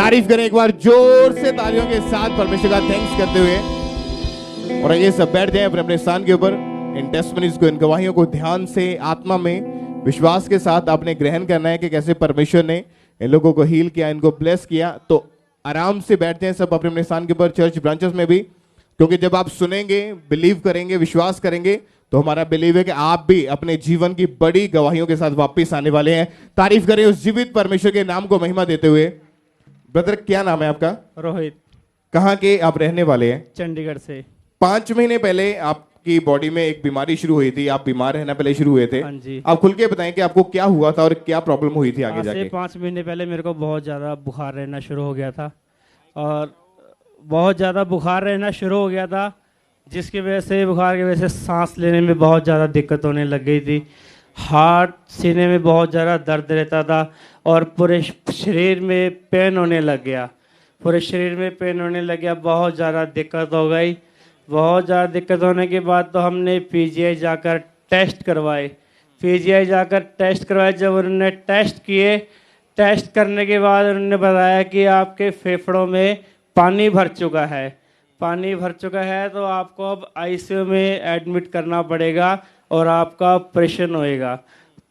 तारीफ करें एक बार जोर से तालियों के साथ परमेश्वर का थैंक्स करते हुए। और आइए सब बैठ जाएं अपने अपने स्थान के ऊपर। इन टेस्टमनीज को, इन गवाहियों को ध्यान से आत्मा में विश्वास के साथ आपने ग्रहण करना है कि कैसे परमेश्वर ने इन लोगों को हील किया, इनको ब्लेस किया। तो आराम से बैठ जाएं सब अपने अपने स्थान के ऊपर, चर्च ब्रांचेस में भी, क्योंकि जब आप सुनेंगे, बिलीव करेंगे, विश्वास करेंगे, तो हमारा बिलीव है कि आप भी अपने जीवन की बड़ी गवाहियों के साथ वापस आने वाले हैं। तारीफ करें उस जीवित परमेश्वर के नाम को महिमा देते हुए। ब्रदर, क्या नाम है आपका? रोहित। कहाँ के आप रहने वाले हैं? चंडीगढ़ से। 5 महीने पहले आपकी बॉडी में एक बीमारी शुरू हुई थी, आप बीमार रहना पहले शुरू हुए थे। हाँ जी। आप खुल के बताएं कि आपको क्या हुआ था और क्या प्रॉब्लम हुई थी आगे जाके। 5 महीने पहले मेरे को बहुत ज़्यादा बुखार रहना शुरू हो गया था, और बहुत ज़्यादा बुखार रहना शुरू हो गया था, जिसकी वजह से, बुखार की वजह से सांस लेने में बहुत ज़्यादा दिक्कत होने लग गई थी। हार्ट, सीने में बहुत ज़्यादा दर्द रहता था, और पूरे शरीर में पेन होने लग गया। पूरे शरीर में पेन होने लग गया, बहुत ज़्यादा दिक्कत हो गई। बहुत ज़्यादा दिक्कत होने के बाद तो हमने पीजीआई जाकर टेस्ट करवाए। पीजीआई जाकर टेस्ट करवाए। जब उन्होंने टेस्ट किए, टेस्ट करने के बाद उन्होंने बताया कि आपके फेफड़ों में पानी भर चुका है। पानी भर चुका है तो आपको अब आईसीयू में एडमिट करना पड़ेगा और आपका ऑपरेशन होएगा।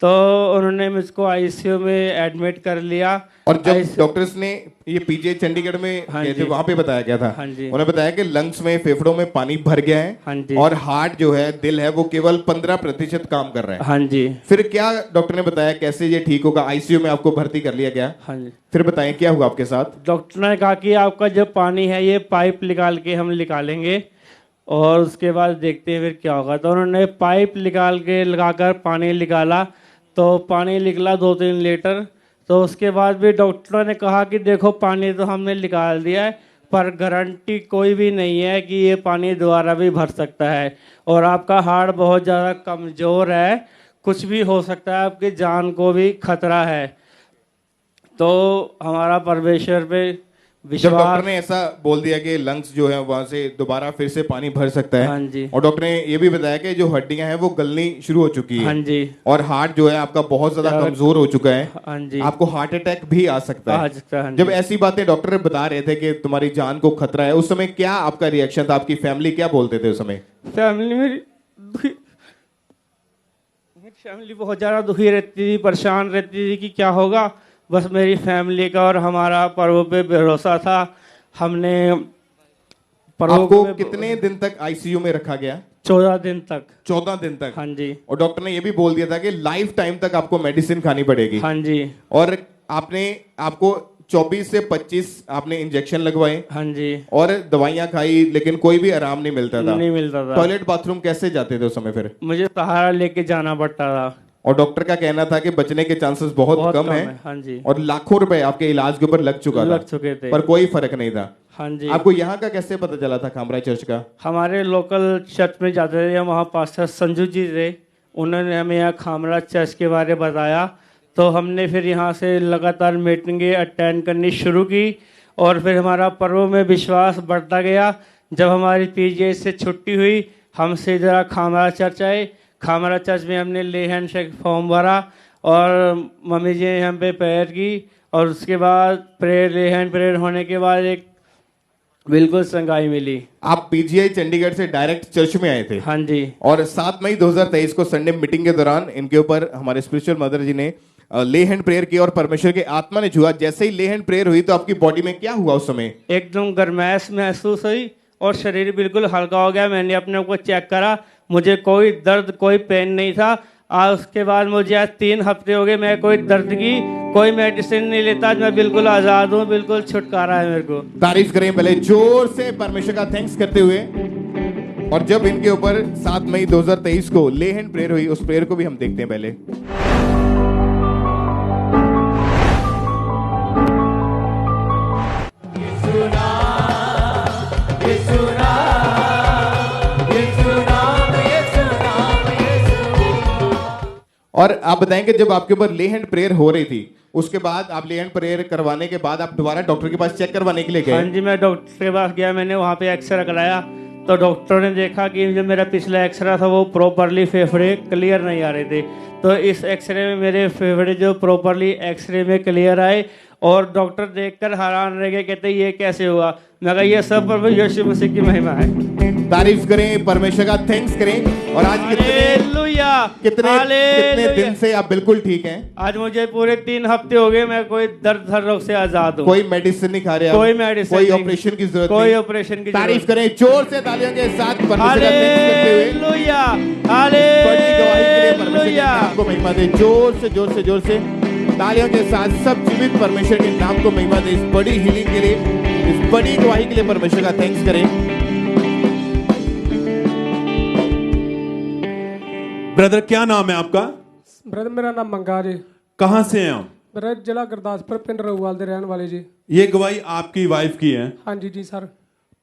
तो उन्होंने मुझको आईसीयू में एडमिट कर लिया। और जब डॉक्टर्स ने ये पीजीआई चंडीगढ़ में हाँ गए थे, वहां पे बताया गया था। हाँ जी। उन्होंने बताया कि लंग्स में, फेफड़ों में पानी भर गया है। हाँ जी। और हार्ट जो है, दिल है, वो केवल 15% काम कर रहा है। हाँ जी। फिर क्या डॉक्टर ने बताया, कैसे ये ठीक होगा? आईसीयू में आपको भर्ती कर लिया गया। हाँ जी। फिर बताएं क्या हुआ आपके साथ? डॉक्टर ने कहा कि आपका जो पानी है ये पाइप निकाल के हम निकालेंगे, और उसके बाद देखते हैं फिर क्या होगा। तो उन्होंने पाइप निकाल के लगाकर पानी निकाला, तो पानी निकला 2-3 लीटर। तो उसके बाद भी डॉक्टरों ने कहा कि देखो, पानी तो हमने निकाल दिया है, पर गारंटी कोई भी नहीं है कि ये पानी दोबारा भी भर सकता है, और आपका हार्ट बहुत ज़्यादा कमज़ोर है, कुछ भी हो सकता है, आपकी जान को भी खतरा है। तो हमारा परमेश्वर पे जब विश्वास। डॉक्टर ने ऐसा बोल दिया कि लंग्स जो है वहां से दोबारा फिर से पानी भर सकता है। हाँ जी। और डॉक्टर ने ये भी बताया कि जो हड्डियां हैं वो गलनी शुरू हो चुकी है। हाँ जी। और हार्ट जो है आपका बहुत ज्यादा कमजोर हो चुका है। हाँ जी। आपको हार्ट अटैक भी आ सकता है। हाँ जी। जब ऐसी बातें डॉक्टर बता रहे थे कि तुम्हारी जान को खतरा है, उस समय क्या आपका रिएक्शन था? आपकी फैमिली क्या बोलते थे उस समय? फैमिली मेरी फैमिली बहुत ज़्यादा दुखी रहती थी, परेशान रहती थी कि क्या होगा। बस मेरी फैमिली का और हमारा प्रभु पे भरोसा था। हमने आपको कितने दिन तक आईसीयू में रखा गया? 14 दिन तक। 14 दिन तक? हाँ जी। और डॉक्टर ने ये भी बोल दिया था कि लाइफ टाइम तक आपको मेडिसिन खानी पड़ेगी। हाँ जी। और आपको 24 से 25 आपने इंजेक्शन लगवाए। हाँ जी। और दवाइयां खाई, लेकिन कोई भी आराम नहीं मिलता था। नहीं मिलता था। टॉयलेट, बाथरूम कैसे जाते थे उस समय? फिर मुझे सहारा लेके जाना पड़ता था। और डॉक्टर का कहना था कि बचने के चांसेस बहुत कम है। हाँ जी। और लाखों रुपए आपके इलाज के ऊपर लग चुके थे, पर कोई फर्क नहीं था। हाँ जी। आपको यहाँ का कैसे पता चला था, खामरा चर्च का? हमारे लोकल चर्च में जाते थे, वहाँ पास्टर संजू जी थे, उन्होंने हमें यहाँ खामरा चर्च के बारे में बताया। तो हमने फिर यहाँ से लगातार मीटिंगें अटेंड करनी शुरू की, और फिर हमारा प्रभु में विश्वास बढ़ता गया। जब हमारी पीजीआई से छुट्टी हुई, हम सीधा खामरा चर्च आए। खामरा चर्च में हमने ले हैंड शेक फॉर्म भरा, और मम्मी जी ने हम पे प्रेयर की, और उसके बाद ले हैंड प्रेयर होने के बाद एक बिल्कुल संगाई मिली। आप पीजीआई चंडीगढ़ से डायरेक्ट चर्च में आए थे? हाँ जी। और 7 मई 2023 को संडे मीटिंग के दौरान इनके ऊपर हमारे स्पिरिचुअल मदर जी ने ले हैंड प्रेयर की, और परमेश्वर के आत्मा ने छुआ। जैसे ही ले हैंड प्रेयर हुई तो आपकी बॉडी में क्या हुआ उस समय? एकदम गर्माहट महसूस हुई, और शरीर बिल्कुल हल्का हो गया। मैंने अपने को चेक करा, मुझे कोई दर्द, कोई पेन नहीं था। आज उसके बाद मुझे आज 3 हफ्ते हो गए, मैं कोई दर्द की कोई मेडिसिन नहीं लेता। मैं बिल्कुल आज़ाद हूँ, बिल्कुल छुटकारा है मेरे को। तारीफ करें पहले जोर से परमेश्वर का थैंक्स करते हुए। और जब इनके ऊपर 7 मई 2023 को ले हैंड प्रेयर हुई, उस प्रेयर को भी हम देखते हैं पहले। और आप बताएं कि जब आपके ऊपर ले हैंड प्रेयर हो रही थी, उसके बाद आप ले हैंड प्रेयर करवाने के बाद आप दोबारा डॉक्टर के पास चेक करवाने के लिए गए? हाँ जी, मैं डॉक्टर के पास गया, मैंने वहाँ पे एक्सरे कराया। तो डॉक्टर ने देखा कि जो मेरा पिछला एक्सरे था वो प्रॉपरली फेफड़े क्लियर नहीं आ रहे थे। तो इस एक्सरे में मेरे फेफड़े जो प्रॉपरली एक्सरे में क्लियर आए, और डॉक्टर देखकर हैरान रह गए, कहते ये कैसे हुआ। मैं कहा ये सब प्रभु यीशु मसीह की महिमा है। तारीफ करें, परमेश्वर का थैंक्स करें। और आज हालेलुया, कितने दिन से आप बिल्कुल ठीक हैं? आज मुझे पूरे 3 हफ्ते हो गए, मैं कोई दर्द हर रोग से आजाद हूँ। कोई मेडिसिन नहीं खा रहे, कोई मेडिसिन, कोई ऑपरेशन की जरूरत कोई नहीं। ऑपरेशन की तारीफ करें जोर से तालियों के साथ परमेश्वर का थैंक्स करते हुए। हालेलुया, बड़ी गवाही के लिए परमेश्वर के हालेलुया। नाम को महिमा दे। जोर से तालियों के साथ सब जीवित परमेश्वर के नाम को महिमा दे। इस बड़ी हीलिंग के लिए, इस बड़ी गवाही के लिए परमेश्वर का थैंक्स करें। ब्रदर क्या नाम है आपका? ब्रदर मेरा नाम मंगा जी। कहाँ से हैं आप? ब्रदर जिला गुरदासपुर पिंड रघुवाल दे रहने वाले जी। ये गवाही आपकी वाइफ की है? हाँ जी जी सर।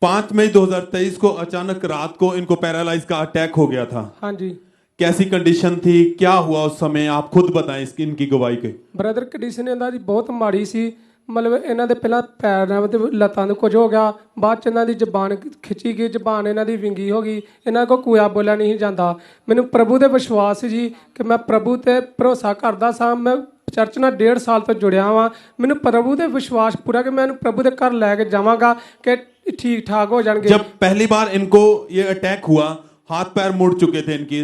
5 मई 2023 को अचानक रात को इनको पैरालाइज का अटैक हो गया था। हाँ जी। कैसी कंडीशन थी, क्या हुआ उस समय, आप खुद बताएं इसकी इनकी गवाही के। ब्रदर कंडीशन ਇਹਨਾਂ ਦੀ ਬਹੁਤ ਮਾੜੀ ਸੀ। ਮਤਲਬ ਇਹਨਾਂ ਦੇ ਪਹਿਲਾਂ ਪੈਰਾਂ ਤੇ ਲੱਤਾਂ ਨੂੰ ਕੁਝ ਹੋ ਗਿਆ, ਬਾਅਦ ਚ ਇਹਨਾਂ ਦੀ ਜ਼ਬਾਨ ਖਿੱਚੀ ਗਈ, ਜ਼ਬਾਨ ਇਹਨਾਂ ਦੀ ਵਿੰਗੀ ਹੋ ਗਈ, ਇਹਨਾਂ ਕੋ ਕੋਇਆ ਬੋਲਿਆ ਨਹੀਂ ਜਾਂਦਾ। ਮੈਨੂੰ ਪ੍ਰਭੂ ਤੇ ਵਿਸ਼ਵਾਸ ਸੀ ਜੀ ਕਿ ਮੈਂ ਪ੍ਰਭੂ ਤੇ ਭਰੋਸਾ ਕਰਦਾ ਸਾਂ। ਮੈਂ ਚਰਚ ਨਾਲ 1.5 ਸਾਲ ਤੋਂ ਜੁੜਿਆ ਵਾਂ। ਮੈਨੂੰ ਪ੍ਰਭੂ ਤੇ ਵਿਸ਼ਵਾਸ ਪੂਰਾ ਕਿ ਮੈਂ ਇਹਨੂੰ ਪ੍ਰਭੂ ਦੇ ਘਰ ਲੈ ਕੇ ਜਾਵਾਂਗਾ ਕਿ ठीक ठाक हो जाएंगे। जब पहली बार इनको ये अटैक हुआ, हाथ पैर मुड़ चुके थे इनकी,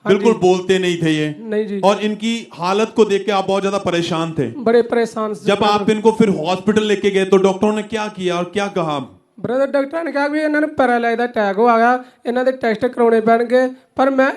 बिल्कुल बोलते नहीं थे ये। नहीं जी। और इनकी हालत को देख के आप बहुत ज्यादा परेशान थे। बड़े परेशान। जब आप इनको फिर हॉस्पिटल लेके गए तो डॉक्टरों ने क्या किया और क्या कहा? ब्रदर डॉक्टर ने कहा भी ਇਹਨਾਂ ਨੂੰ ਪੈਰਾਲਾਈਜ਼ ਦਾ ਅਟੈਕ ਹੋ ਗਿਆ, ਇਹਨਾਂ ਦੇ ਟੈਸਟ ਕਰਾਉਣੇ ਪੈਣਗੇ। ਪਰ ਮੈਂ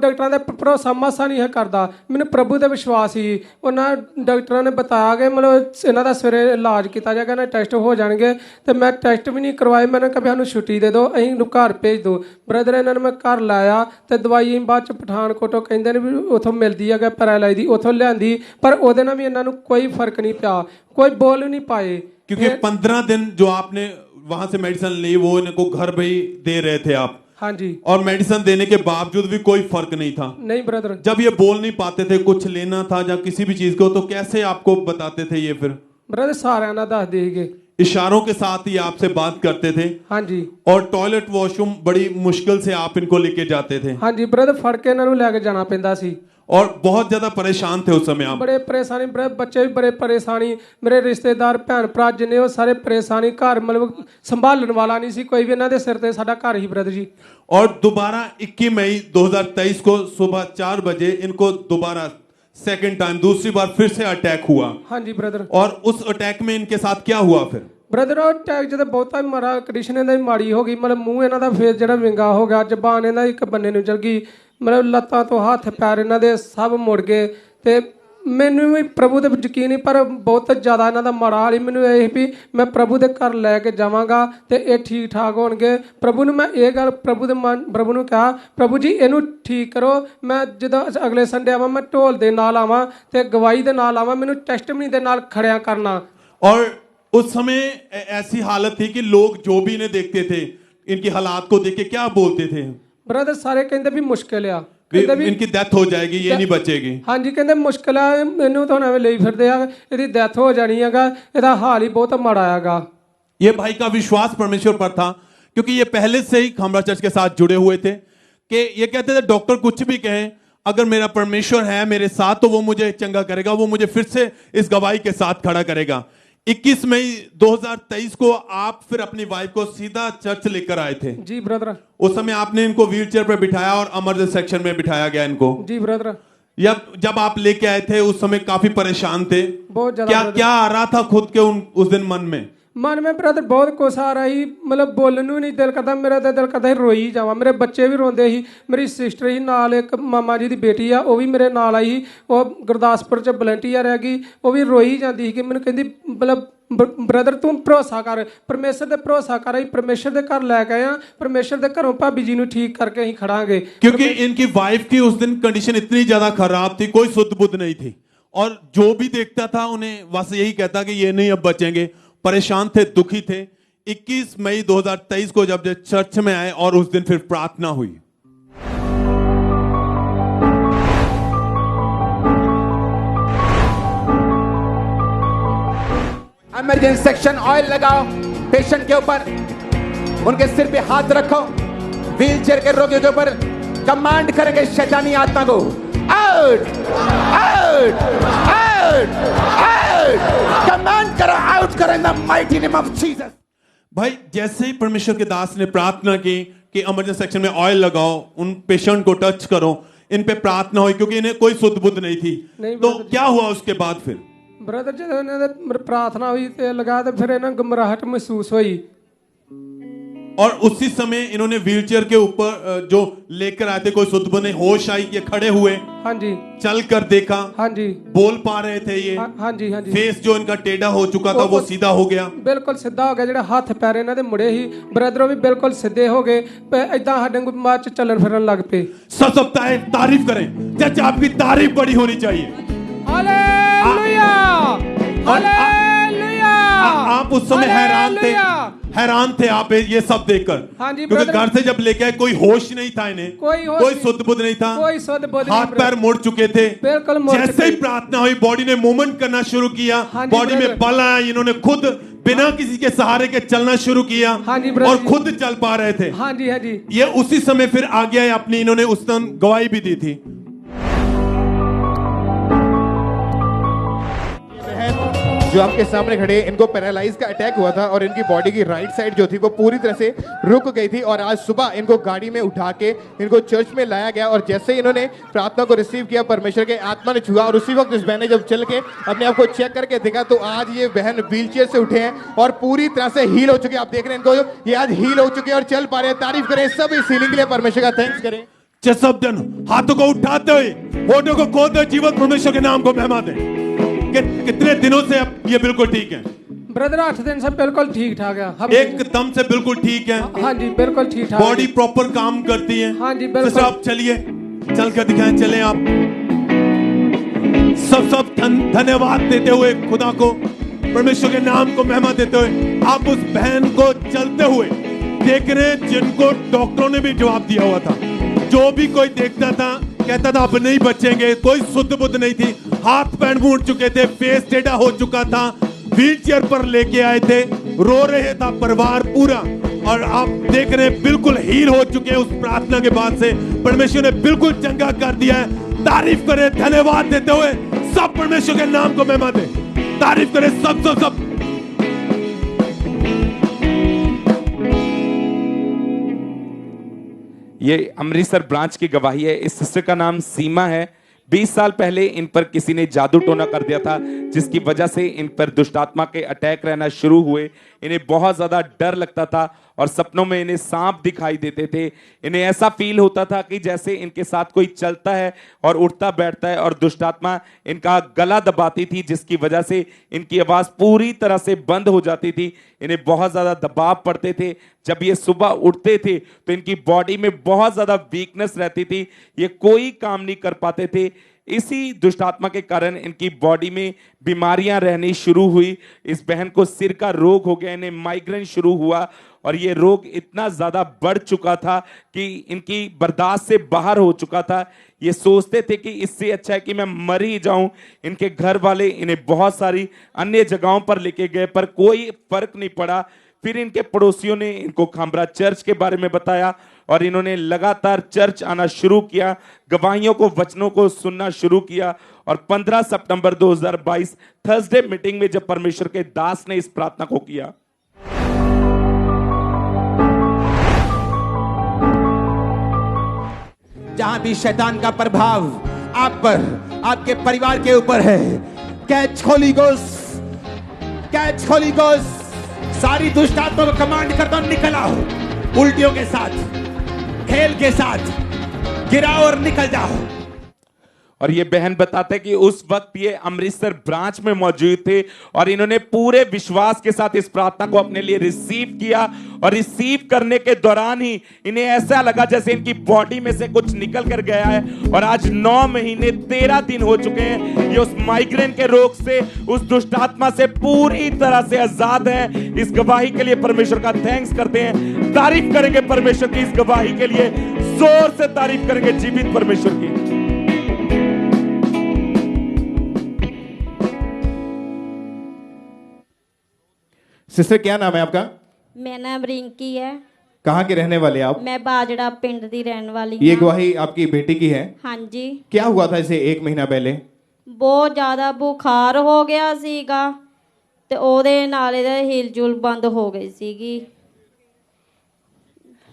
ਡਾਕਟਰਾਂ ਦਾ ਭਰੋਸਾ ਮਾਸਾ ਨਹੀਂ ਹੈ ਕਰਦਾ। ਮੈਨੂੰ ਪ੍ਰਭੂ ਤੇ ਵਿਸ਼ਵਾਸ ਸੀ। ਉਹਨਾਂ ਡਾਕਟਰਾਂ ਨੇ ਬਤਾਇਆ ਕਿ ਮਤਲਬ ਇਹਨਾਂ ਦਾ ਸਵੇਰੇ ਇਲਾਜ ਕੀਤਾ ਜਾਏਗਾ, ਇਹਨਾਂ ਟੈਸਟ ਹੋ ਜਾਣਗੇ। ਤੇ ਮੈਂ ਟੈਸਟ ਵੀ ਨਹੀਂ ਕਰਵਾਏ। ਮੈਨੂੰ ਕਿਹਾ ਵੀ ਸਾਨੂੰ ਛੁੱਟੀ ਦੇ ਦਿਓ, ਅਸੀਂ ਨੂੰ ਘਰ ਭੇਜ ਦਿਓ। ਬ੍ਰਦਰ ਇਹਨਾਂ ਨੂੰ ਮੈਂ ਘਰ ਲਾਇਆ ਤੇ ਦਵਾਈ ਬਾਅਦ ਚ ਪਠਾਨਕੋਟੋਂ ਕਹਿੰਦੇ ਨੇ ਵੀ ਉੱਥੋਂ ਮਿਲਦੀ ਹੈਗਾ ਪੈਰਾਲਾਈਜ਼ ਦੀ, ਉੱਥੋਂ ਲਿਆਂਦੀ। ਪਰ ਉਹਦੇ ਨਾਲ ਵੀ ਇਹਨਾਂ ਨੂੰ ਕੋਈ ਫਰਕ ਨਹੀਂ ਪਿਆ, ਕੋਈ ਬੋਲ ਨਹੀਂ ਪਾਏ। क्योंकि 15 दिन जो आपने वहां से मेडिसिन ली वो इनको घर भी दे रहे थे आप। हाँ जी। और मेडिसिन देने के बावजूद भी कोई फर्क नहीं था। नहीं ब्रदर। जब ये बोल नहीं पाते थे, कुछ लेना था या किसी भी चीज को, तो कैसे आपको बताते थे ये फिर? ब्रदर सारे ना दस देंगे, इशारों के साथ ही आपसे बात करते थे। हाँ जी। और टॉयलेट वॉशरूम बड़ी मुश्किल से आप इनको लेके जाते थे। हाँ जी ब्रदर, फड़ के इन्होंने लेके जाना पैंदा सी। और बहुत ज्यादा परेशान थे उस समय आप? बड़े परेशानी, बच्चे भी बड़े परेशानी, मेरे रिश्तेदार भैन भरा जिन्ने वो सारे परेशानी। घर मतलब संभालने वाला नहीं सी कोई भी, इन्हां दे सिर ते साडा घर ही ब्रदर जी। और दोबारा 21 मई 2023 को सुबह 4 बजे इनको दोबारा सेकंड टाइम दूसरी बार फिर से अटैक हुआ। हाँ जी ब्रदर। और उस अटैक में इनके साथ क्या हुआ फिर? ब्रदर ਉਹ ਅਟੈਕ ਜਦੋਂ ਬਹੁਤਾ ਮਾੜਾ ਕੰਡੀਸ਼ਨ ਇਹਨਾਂ ਦੀ ਮਾੜੀ ਹੋ ਗਈ। ਮਤਲਬ ਮੂੰਹ ਇਹਨਾਂ ਦਾ ਫੇਸ ਜਿਹੜਾ ਵਿੰਗਾ ਹੋ ਗਿਆ, ਜ਼ਬਾਨ ਇਹਨਾਂ ਦੀ ਇੱਕ ਬੰਨੇ ਨੂੰ ਚਲ ਗਈ, ਮਤਲਬ ਲੱਤਾਂ ਤੋਂ ਹੱਥ ਪੈਰ ਇਹਨਾਂ ਦੇ ਸਭ ਮੁੜ ਗਏ। ਤੇ ਮੈਨੂੰ ਵੀ ਪ੍ਰਭੂ ਤੇ ਯਕੀਨ ਨਹੀਂ, ਪਰ ਬਹੁਤ ਜ਼ਿਆਦਾ ਇਹਨਾਂ ਦਾ ਮਾੜਾ ਹਾਲ ਹੀ। ਮੈਨੂੰ ਇਹ ਵੀ ਮੈਂ ਪ੍ਰਭੂ ਦੇ ਘਰ ਲੈ ਕੇ ਜਾਵਾਂਗਾ ਤੇ ਇਹ ਠੀਕ ਠਾਕ ਹੋਣਗੇ। ਪ੍ਰਭੂ ਨੂੰ ਮੈਂ ਇਹ ਗੱਲ ਪ੍ਰਭੂ ਨੂੰ ਕਿਹਾ, ਪ੍ਰਭੂ ਜੀ ਇਹਨੂੰ ਠੀਕ ਕਰੋ। ਮੈਂ ਜਦੋਂ ਅਗਲੇ ਸੰਡੇ ਆਵਾਂ ਮੈਂ ਢੋਲ ਦੇ ਨਾਲ ਆਵਾਂ ਤੇ ਗਵਾਹੀ ਦੇ ਨਾਲ ਆਵਾਂ, ਮੈਨੂੰ ਟੈਸਟਮਨੀ ਦੇ ਨਾਲ ਖੜਿਆ ਕਰਨਾ। और उस समय ऐसी हालत थी कि लोग जो भी इन्हें देखते थे, इनकी हालात को देख के क्या बोलते थे? ब्रदर सारे कहते भी मुश्किल आ, इनकी डेथ हो जाएगी, ये नहीं बचेगी। हाँ जी, कहते मुश्किल है, इन्हू तो नवे ले फिरदे आ, इहदी डेथ हो जानी हैगा, इहदा हाल ही बहुत माड़ा हैगा। ये भाई का विश्वास परमेश्वर पर था, क्योंकि ये पहले से ही खामरा चर्च के साथ जुड़े हुए थे। कि ये कहते थे डॉक्टर कुछ भी कहें, अगर मेरा परमेश्वर है मेरे साथ तो वो मुझे चंगा करेगा, वो मुझे फिर से इस गवाही के साथ खड़ा करेगा। 21 मई 2023 को आप फिर अपनी वाइफ को सीधा चर्च लेकर आए थे। जी ब्रदर। उस समय आपने इनको व्हील चेयर पर बिठाया और इमरजेंसी सेक्शन में बिठाया गया इनको। जी ब्रदर। जब आप लेके आए थे उस समय काफी परेशान थे, बहुत ज्यादा। क्या आ रहा था खुद के उस दिन मन में ब्रदर बहुत कुछ आ रहा ही, मतलब बोलने नहीं दिल करता। मेरा तो दिल करता रोई ही जावा। मेरे बच्चे भी रोंदे ही, मेरी सिस्टर ही नाल, एक मामा जी की बेटी आ वो भी मेरे नाल आई, वो गुरदासपुर च वलंटियर हैगी, वो भी रोई जाती कि मैंने कहती मतलब ब्रदर तू भरोसा कर, परमेश्वर ते भरोसा कर, परमेश्वर दे घर लैके आए, परमेश्वर दे घरों भाभी जी नूं ठीक करके ही खड़ांगे। क्योंकि इनकी वाइफ की उस दिन कंडीशन इतनी ज्यादा खराब थी, कोई शुद्ध बुद्ध नहीं थी, और जो भी देखता था उन्हें बस यही कहता कि ये नहीं अब बचेंगे। परेशान थे, दुखी थे। 21 मई 2023 को जब चर्च में आए और उस दिन फिर प्रार्थना हुई। इमरजेंसी सेक्शन ऑयल लगाओ पेशेंट के ऊपर, उनके सिर पे हाथ रखो, व्हील चेयर के रोगियों के ऊपर कमांड करेंगे शैतानी आत्मा को, आओ out, out, out, out, command करो, आउट करो इन the mighty name of Jesus. भाई जैसे ही परमेश्वर के दास ने प्रार्थना की कि इमरजेंसी सेक्शन में ऑयल लगाओ, उन पेशेंट को टच करो, इन पे प्रार्थना हुई क्योंकि इन्हें कोई सुध बुद्ध नहीं थी। नहीं, तो क्या हुआ उसके बाद फिर? ब्रदर ਜਦੋਂ ਇਹਨਾਂ ਦੇ ਪ੍ਰਾਰਥਨਾ ਹੋਈ ਤੇ ਲਗਾ ਤੇ ਫਿਰ ਇਹਨਾਂ ਗਮਰਾਹਟ ਮਹਿਸੂਸ ਹੋਈ। और उसी समय इन्होंने व्हीलचेयर के ऊपर जो लेकर आए थे, कोई सुध बुद्ध नहीं, होश आई, ये खड़े हुए, हाँ जी, चल कर देखा, हाँ जी, बोल पा रहे थे ये, हाँ जी, हाँ जी, फेस जो इनका टेढ़ा हो चुका था वो सीधा हो गया, ਬਿਲਕੁਲ ਸਿੱਧਾ ਹੋ ਗਿਆ। ਜਿਹੜਾ ਹੱਥ ਪੈਰ ਇਹਨਾਂ ਦੇ ਮੁੜੇ ਸੀ ਬ੍ਰਦਰ ਵੀ ਬਿਲਕੁਲ ਸਿੱਧੇ ਹੋ ਗਏ। ਇਦਾਂ ਸਾਡੇ ਨੂੰ ਬਾਅਦ ਚ ਚੱਲਣ ਫਿਰਨ ਲੱਗ ਪਏ। सब तारीफ करें। चाचा आपकी तारीफ बड़ी होनी चाहिए। Hallelujah, hallelujah. आप उस समय हैरान थे आप ये सब देखकर। हाँ जी, क्योंकि घर से जब लेके आए कोई होश नहीं था इन्हें, कोई सुध बुद्ध नहीं था, कोई सुध बुद्ध हाथ पैर मुड़ चुके थे। बिल्कुल मुड़ जैसे चुके। ही प्रार्थना हुई बॉडी ने मूवमेंट करना शुरू किया, हाँ जी, बॉडी में ब्रदर। बल आया, इन्होंने खुद बिना किसी के सहारे के चलना शुरू किया, हाँ जी, ब्रदर और जी। खुद चल पा रहे थे। हाँ जी, हाँ जी, ये उसी समय फिर आगे आए अपनी, इन्होंने उस दिन गवाही भी दी थी। जो आपके सामने खड़े, इनको पैरालाइज का अटैक हुआ था और इनकी बॉडी की राइट साइड जो थी वो पूरी तरह से रुक गई थी। और आज सुबह इनको गाड़ी में उठा के इनको चर्च में लाया गया और जैसे ही इन्होंने प्रार्थना को रिसीव किया, परमेश्वर के आत्मा ने छुआ और उसी वक्त इस बहन ने जब चल के अपने आप को चेक करके देखा तो आज ये बहन व्हीलचेयर से उठे हैं और पूरी तरह से हील हो चुके हैं। आप देख रहे हैं इनको, ये आज हील हो चुके हैं और चल पा रहे हैं। तारीफ करें सब इस हीलिंग के लिए, परमेश्वर का थैंक्स करें। सब जन हाथों को उठाते हुए, होठों को खोलते हुए जीवन परमेश्वर के नाम को महिमा दें। कितने दिनों से अब ये बिल्कुल ठीक है? ब्रदर 8 दिन से बिल्कुल ठीक ठाक है, हम एकदम से बिल्कुल ठीक है। हाँ जी, बिल्कुल ठीक ठाक। बॉडी प्रॉपर काम करती है। हाँ जी, बिल्कुल। आप चलिए, चल कर दिखाएं, चले आप। सब धन्यवाद देते हुए खुदा को, परमेश्वर के नाम को महिमा देते हुए आप उस बहन को चलते हुए देख रहे हैं, जिनको डॉक्टरों ने भी जवाब दिया हुआ था। जो भी कोई देखता था कहता था अब नहीं बचेंगे, कोई शुद्ध बुद्ध नहीं थी, हाथ पैर मुड़ चुके थे, फेस टेढ़ा हो चुका था, व्हीलचेयर पर लेके आए थे, रो रहे था परिवार पूरा, और आप देख रहे हैं बिल्कुल हील हो चुके हैं। उस प्रार्थना के बाद से परमेश्वर ने बिल्कुल चंगा कर दिया है। तारीफ करें, धन्यवाद देते हुए सब परमेश्वर के नाम को महिमा दें। तारीफ करें सब। ये अमृतसर ब्रांच की गवाही है। इस सिस्टर का नाम सीमा है। 20 साल पहले इन पर किसी ने जादू टोना कर दिया था, जिसकी वजह से इन पर दुष्टात्मा के अटैक रहना शुरू हुए। इन्हें बहुत ज्यादा डर लगता था और सपनों में इन्हें सांप दिखाई देते थे। इन्हें ऐसा फील होता था कि जैसे इनके साथ कोई चलता है और उठता बैठता है, और दुष्टात्मा इनका गला दबाती थी, जिसकी वजह से इनकी आवाज पूरी तरह से बंद हो जाती थी। इन्हें बहुत ज्यादा दबाव पड़ते थे। जब ये सुबह उठते थे तो इनकी बॉडी में बहुत ज्यादा वीकनेस रहती थी, ये कोई काम नहीं कर पाते थे। इसी दुष्टात्मा के कारण इनकी बॉडी में बीमारियां रहनी शुरू हुई। इस बहन को सिर का रोग हो गया, इन्हें माइग्रेन शुरू हुआ, और ये रोग इतना ज्यादा बढ़ चुका था कि इनकी बर्दाश्त से बाहर हो चुका था। ये सोचते थे कि इससे अच्छा है कि मैं मर ही जाऊं। इनके घर वाले इन्हें बहुत सारी अन्य जगहों पर लेके गए, पर कोई फर्क नहीं पड़ा। फिर इनके पड़ोसियों ने इनको खामरा चर्च के बारे में बताया और इन्होंने लगातार चर्च आना शुरू किया, गवाहियों को, वचनों को सुनना शुरू किया। और 15 सितंबर 2022 थर्सडे मीटिंग में जब परमेश्वर के दास ने इस प्रार्थना को किया, जहां भी शैतान का प्रभाव आप पर, आपके परिवार के ऊपर है, catch Holi ghost, catch Holi ghost. सारी दुष्ट आत्मा को कमांड करता हूं, निकल आओ, उल्टियों के साथ, खेल के साथ गिराओ और निकल जाओ। और ये बहन बताते कि उस वक्त ये अमृतसर ब्रांच में मौजूद थे और इन्होंने पूरे विश्वास के साथ इस प्रार्थना को अपने लिए रिसीव किया, और रिसीव करने के दौरान ही इन्हें ऐसा लगा जैसे इनकी बॉडी में से कुछ निकल कर गया है। और आज 9 महीने 13 दिन हो चुके हैं ये उस माइग्रेन के रोग से, उस दुष्टात्मा से पूरी तरह से आजाद है। इस गवाही के लिए परमेश्वर का थैंक्स करते हैं। तारीफ करेंगे परमेश्वर की इस गवाही के लिए, जोर से तारीफ करेंगे जीवित परमेश्वर की। सिस्टर क्या नाम है आपका? मेरा नाम रिंकी है। कहाँ के रहने वाले आप? मैं बाजड़ा पिंड दी रहने वाली ये हाँ। गवाही आपकी बेटी की है? हाँ जी। क्या हुआ था इसे 1 महीना पहले? ਬਹੁਤ ਜ਼ਿਆਦਾ ਬੁਖਾਰ ਹੋ ਗਿਆ ਸੀਗਾ ਤੇ ਉਹਦੇ ਨਾਲ ਇਹਦਾ ਹਿਲਜੁਲ ਬੰਦ ਹੋ ਗਈ ਸੀਗੀ।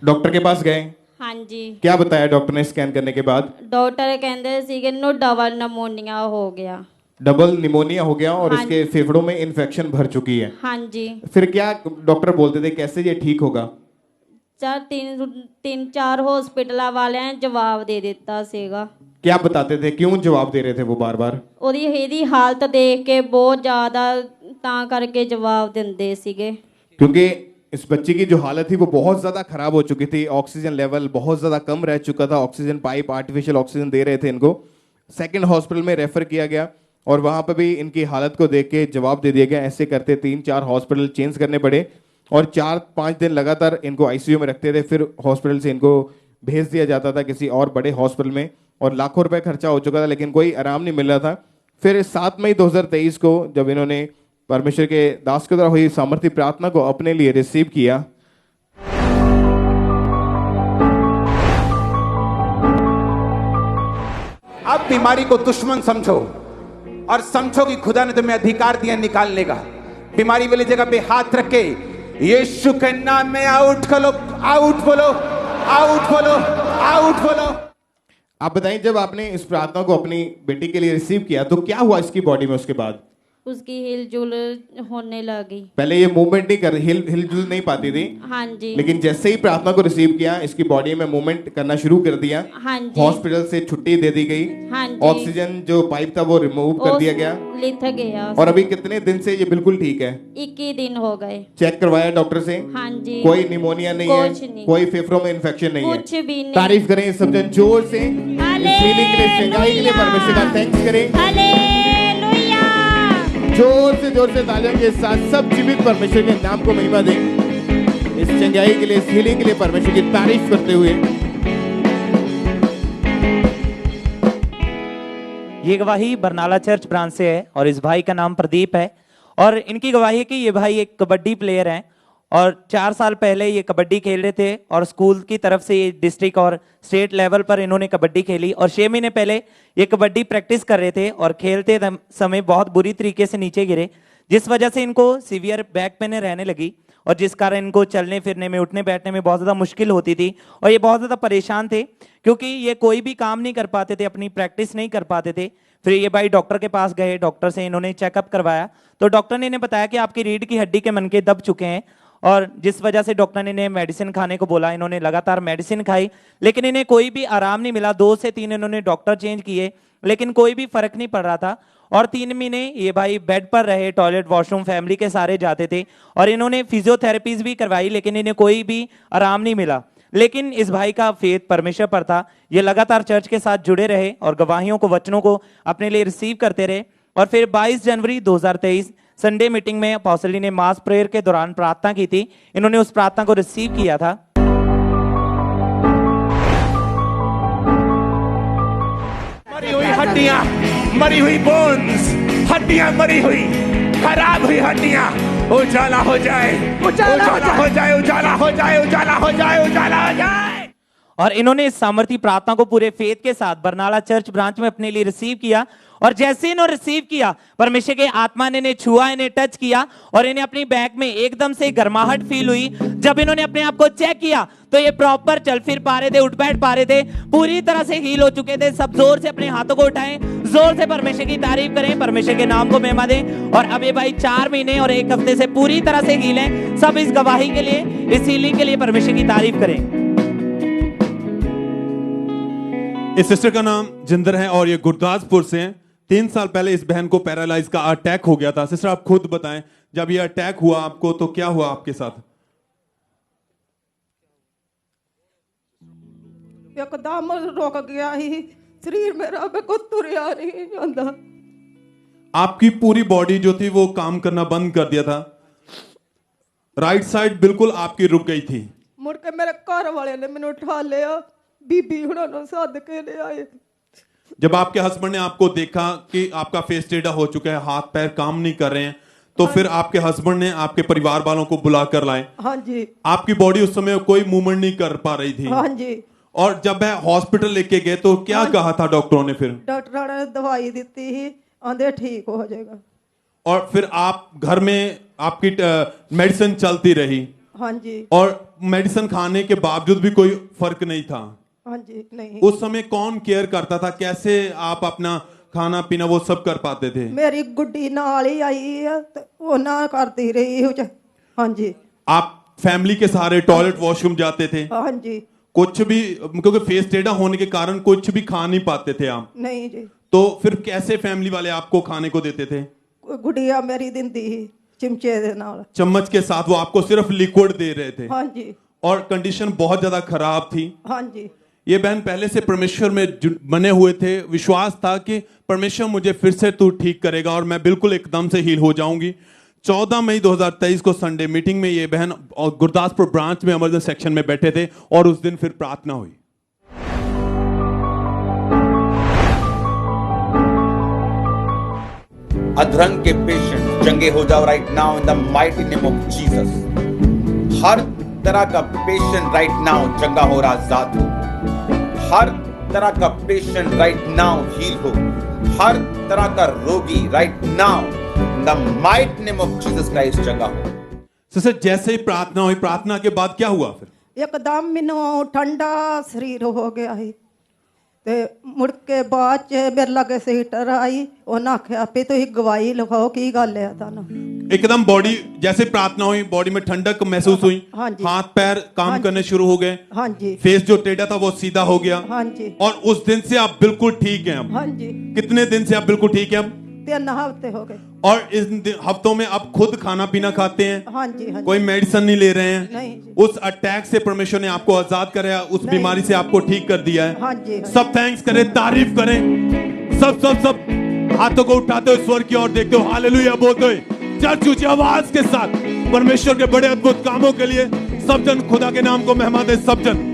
डॉक्टर के पास गए? हाँ जी। क्या बताया डॉक्टर ने स्कैन करने के बाद? ਡਾਕਟਰ ਕਹਿੰਦੇ ਸੀਗੇ ਇਹਨੂੰ ਡਬਲ ਨਮੋਨੀਆ ਹੋ ਗਿਆ। डबल निमोनिया हो गया और हाँ इसके फेफड़ों में इन्फेक्शन भर चुकी है। हाँ जी। फिर क्या डॉक्टर बोलते थे, कैसे ये ठीक होगा? तीन चार हॉस्पिटल वाले ने जवाब दे दिता सीगा। क्या बताते थे, क्यों जवाब दे रहे थे वो बार बार? ਉਹਦੀ ਇਹਦੀ ਹਾਲਤ ਦੇਖ ਕੇ ਬਹੁਤ ਜ਼ਿਆਦਾ ਤਾਂ ਕਰਕੇ ਜਵਾਬ ਦਿੰਦੇ ਸੀਗੇ। क्योंकि इस बच्ची की जो हालत थी वो बहुत ज़्यादा खराब हो चुकी थी, ऑक्सीजन लेवल बहुत ज़्यादा कम रह चुका था, ऑक्सीजन पाइप आर्टिफिशियल ऑक्सीजन दे रहे थे इनको। सेकंड हॉस्पिटल में रेफर किया गया और वहाँ पर भी इनकी हालत को देख के जवाब दे दिया गया। ऐसे करते 3-4 हॉस्पिटल चेंज करने पड़े और 4-5 दिन लगातार इनको आईसीयू में रखते थे, फिर हॉस्पिटल से इनको भेज दिया जाता था किसी और बड़े हॉस्पिटल में और लाखों रुपए खर्चा हो चुका था, लेकिन कोई आराम नहीं मिल रहा था। फिर 7 मई 2023 को जब इन्होंने परमेश्वर के दास के द्वारा हुई सामर्थ्य प्रार्थना को अपने लिए रिसीव किया, अब बीमारी को दुश्मन समझो और समझो कि खुदा ने तुम्हें अधिकार दिया निकालने का। बीमारी वाली जगह पे हाथ रख के यीशु के नाम में आउट करो, आउट बोलो, आउट बोलो, आउट बोलो। आप बताइए, जब आपने इस प्रार्थना को अपनी बेटी के लिए रिसीव किया तो क्या हुआ इसकी बॉडी में उसके बाद? उसकी हिलजुल होने लगी। पहले ये मूवमेंट नहीं कर हिलजुल नहीं पाती थी। हाँ जी। लेकिन जैसे ही प्रार्थना को रिसीव किया, इसकी बॉडी में मूवमेंट करना शुरू कर दिया। हाँ जी। हॉस्पिटल से छुट्टी दे दी गई। हाँ जी। ऑक्सीजन जो पाइप था वो रिमूव कर दिया गया। लिथ गया। और अभी कितने दिन से ये बिल्कुल ठीक है? 21 दिन हो गए। चेक करवाया डॉक्टर से? हाँ जी। कोई निमोनिया नहीं है, कुछ नहीं। कोई फेफड़ों में इन्फेक्शन नहीं है, कुछ भी नहीं। तारीफ करें सब जन जोर से। इस healing के लिए, चंगाई के लिए परमेश्वर का थैंक्स करें। हालेलुया। जोर से तालियों के साथ सब जीवित परमेश्वर के नाम को महिमा दें। इस चंगाई के लिए, इस हीलिंग के लिए परमेश्वर की तारीफ करते हुए। ये गवाही बरनाला चर्च ब्रांच से है और इस भाई का नाम प्रदीप है और इनकी गवाही है कि ये भाई एक कबड्डी प्लेयर हैं और 4 साल पहले ये कबड्डी खेल रहे थे और स्कूल की तरफ से ये डिस्ट्रिक्ट और स्टेट लेवल पर इन्होंने कबड्डी खेली और 6 महीने पहले ये कबड्डी प्रैक्टिस कर रहे थे और खेलते समय बहुत बुरी तरीके से नीचे गिरे, जिस वजह से इनको सीवियर बैक पेन रहने लगी और जिस कारण इनको चलने फिरने में, उठने बैठने में बहुत ज़्यादा मुश्किल होती थी और ये बहुत ज़्यादा परेशान थे क्योंकि ये कोई भी काम नहीं कर पाते थे, अपनी प्रैक्टिस नहीं कर पाते थे। फिर ये भाई डॉक्टर के पास गए, डॉक्टर से इन्होंने चेकअप करवाया तो डॉक्टर ने इन्हें बताया कि आपकी रीढ़ की हड्डी के मनके दब चुके हैं और जिस वजह से डॉक्टर ने इन्हें मेडिसिन खाने को बोला। इन्होंने लगातार मेडिसिन खाई लेकिन इन्हें कोई भी आराम नहीं मिला। 2 से 3 इन्होंने डॉक्टर चेंज किए लेकिन कोई भी फर्क नहीं पड़ रहा था और 3 महीने ये भाई बेड पर रहे, टॉयलेट वॉशरूम फैमिली के सारे जाते थे और इन्होंने फिजियोथेरेपीज भी करवाई लेकिन इन्हें कोई भी आराम नहीं मिला। लेकिन इस भाई का फेथ परमेश्वर पर था, ये लगातार चर्च के साथ जुड़े रहे और गवाहियों को, वचनों को अपने लिए रिसीव करते रहे और फिर 22 जनवरी 2023 संडे मीटिंग में अपोस्टल ने मास प्रेयर के दौरान प्रार्थना की थी। इन्होंने उस प्रार्थना को रिसीव किया था। मरी हुई हड्डियां, मरी हुई बोन्स, हड्डियां मरी हुई, खराब हुई हड्डियां उजाला हो जाए, उजाला हो जाए, उजाला हो जाए, उजाला हो जाए, उजाला हो जाए। और इन्होंने इस सामर्थी प्रार्थना को पूरे फेथ के साथ बरनाला चर्च ब्रांच में अपने लिए रिसीव किया और जैसे इन्होंने रिसीव किया, परमेश्वर के आत्मा ने इन्हें छुआ, इन्हें टच किया और इन्हें अपनी बैक में एकदम से गर्माहट फील हुई। जब इन्होंने अपने आप को चेक किया तो ये प्रॉपर चल फिर पा रहे थे, उठ बैठ पा रहे थे, पूरी तरह से हील हो चुके थे। सब जोर से अपने हाथों को उठाएं, जोर से परमेश्वर की तारीफ करें, परमेश्वर के नाम को महिमा दें। और अब ये भाई 4 महीने और 1 हफ्ते से पूरी तरह से हील हैं। सब इस गवाही के लिए, इस हीलिंग के लिए परमेश्वर की तारीफ करें। इस सिस्टर का नाम जिंदर है और ये गुरदासपुर से हैं। 3 साल पहले इस बहन को पैरालाइज का अटैक हो गया था। सिस्टर आप खुद बताएं, जब ये अटैक हुआ आपको तो क्या हुआ आपके साथ? एकदम रुक गया ही शरीर मेरा, मेरे को तुरया नहीं जाता। आपकी पूरी बॉडी जो थी वो काम करना बंद कर दिया था, राइट साइड बिल्कुल आपकी रुक गई थी। मुड़ के मेरे घर वाले ने मैंने उठा लिया, बीबी हुनों सद के ले आए। जब आपके हस्बैंड ने आपको देखा कि आपका फेस टेढ़ा हो चुका है, हाथ पैर काम नहीं कर रहे हैं, तो फिर आपके हस्बैंड ने आपके परिवार वालों को बुला कर लाए। हाँ जी। आपकी बॉडी उस समय कोई मूवमेंट नहीं कर पा रही थी। हाँ जी। और जब मैं हॉस्पिटल लेके गए तो क्या कहा था डॉक्टरों ने? फिर डॉक्टर ने दवाई दी ही, आंधे ठीक हो जाएगा। और फिर आप घर में आपकी मेडिसिन चलती रही? हाँ जी। और मेडिसिन खाने के बावजूद भी कोई फर्क नहीं था? हाँ जी। नहीं। उस समय कौन केयर करता था? कैसे आप अपना खाना पीना वो सब कर पाते थे? मेरी गुड्डी नाल ही आई है, वो ना करती रही। हाँ जी। आप फैमिली के सहारे टॉयलेट वॉशरूम जाते थे? हाँ जी। कुछ भी, क्योंकि फेस टेढ़ा होने के कारण कुछ भी खा नहीं पाते थे आप? नहीं जी। तो फिर कैसे फैमिली वाले आपको खाने को देते थे? गुड़िया मेरी दिंदी ही चिमचे दे नाल, चम्मच के साथ वो आपको सिर्फ लिक्विड दे रहे थे? हाँ जी। और कंडीशन बहुत ज्यादा खराब थी? हाँ जी। ये बहन पहले से परमेश्वर में बने हुए थे, विश्वास था कि परमेश्वर मुझे फिर से तू ठीक करेगा और मैं बिल्कुल एकदम से हील हो जाऊंगी। 14 मई 2023 को संडे मीटिंग में ये बहन और गुरदासपुर ब्रांच में इमरजेंसी सेक्शन में बैठे थे और उस दिन फिर प्रार्थना हुई। अधरंग के पेशेंट चंगे हो जाओ right now in the mighty name of Jesus. हर तरह का पेशेंट राइट नाउ चंगा हो रहा, आजाद हो। हर तरह का पेशेंट राइट नाउ हील हो। हर तरह का रोगी right now in the mighty name of Jesus Christ चंगा हो। सर जैसे ही प्रार्थना हुई, प्रार्थना के बाद क्या हुआ? फिर एकदम मैनू ठंडा शरीर हो गया है ते मुड़ के बाद च मेरे लगे सीटर आई, उन्हें आख्या भी तुम गवाही लिखाओ की गल है तानू। एकदम बॉडी जैसे प्रार्थना हुई, बॉडी में ठंडक महसूस हुई? हाँ जी। हाथ पैर काम करने शुरू हो गए? हाँ जी। फेस जो टेढ़ा था वो सीधा हो गया? हाँ जी। और उस दिन से आप बिल्कुल ठीक हैं अब? हाँ जी। कितने दिन से आप बिल्कुल ठीक हैं अब? 3 हफ्ते हो गए। और इस हफ्तों में आप खुद खाना पीना खाते हैं? हाँ जी। हाँ जी। कोई मेडिसिन नहीं ले रहे हैं? नहीं जी। उस अटैक से परमेश्वर ने आपको आजाद कराया, उस बीमारी से आपको ठीक कर दिया है। हाँ जी। हाँ सब थैंक्स करें, तारीफ करें। सब सब सब हाथों को उठाते हुए स्वर की ओर देखते हो, हालेलुया बोलते हुए चर्च ऊंची आवाज के साथ परमेश्वर के बड़े अद्भुत कामों के लिए सब जन खुदा के नाम को महिमा दे। सब जन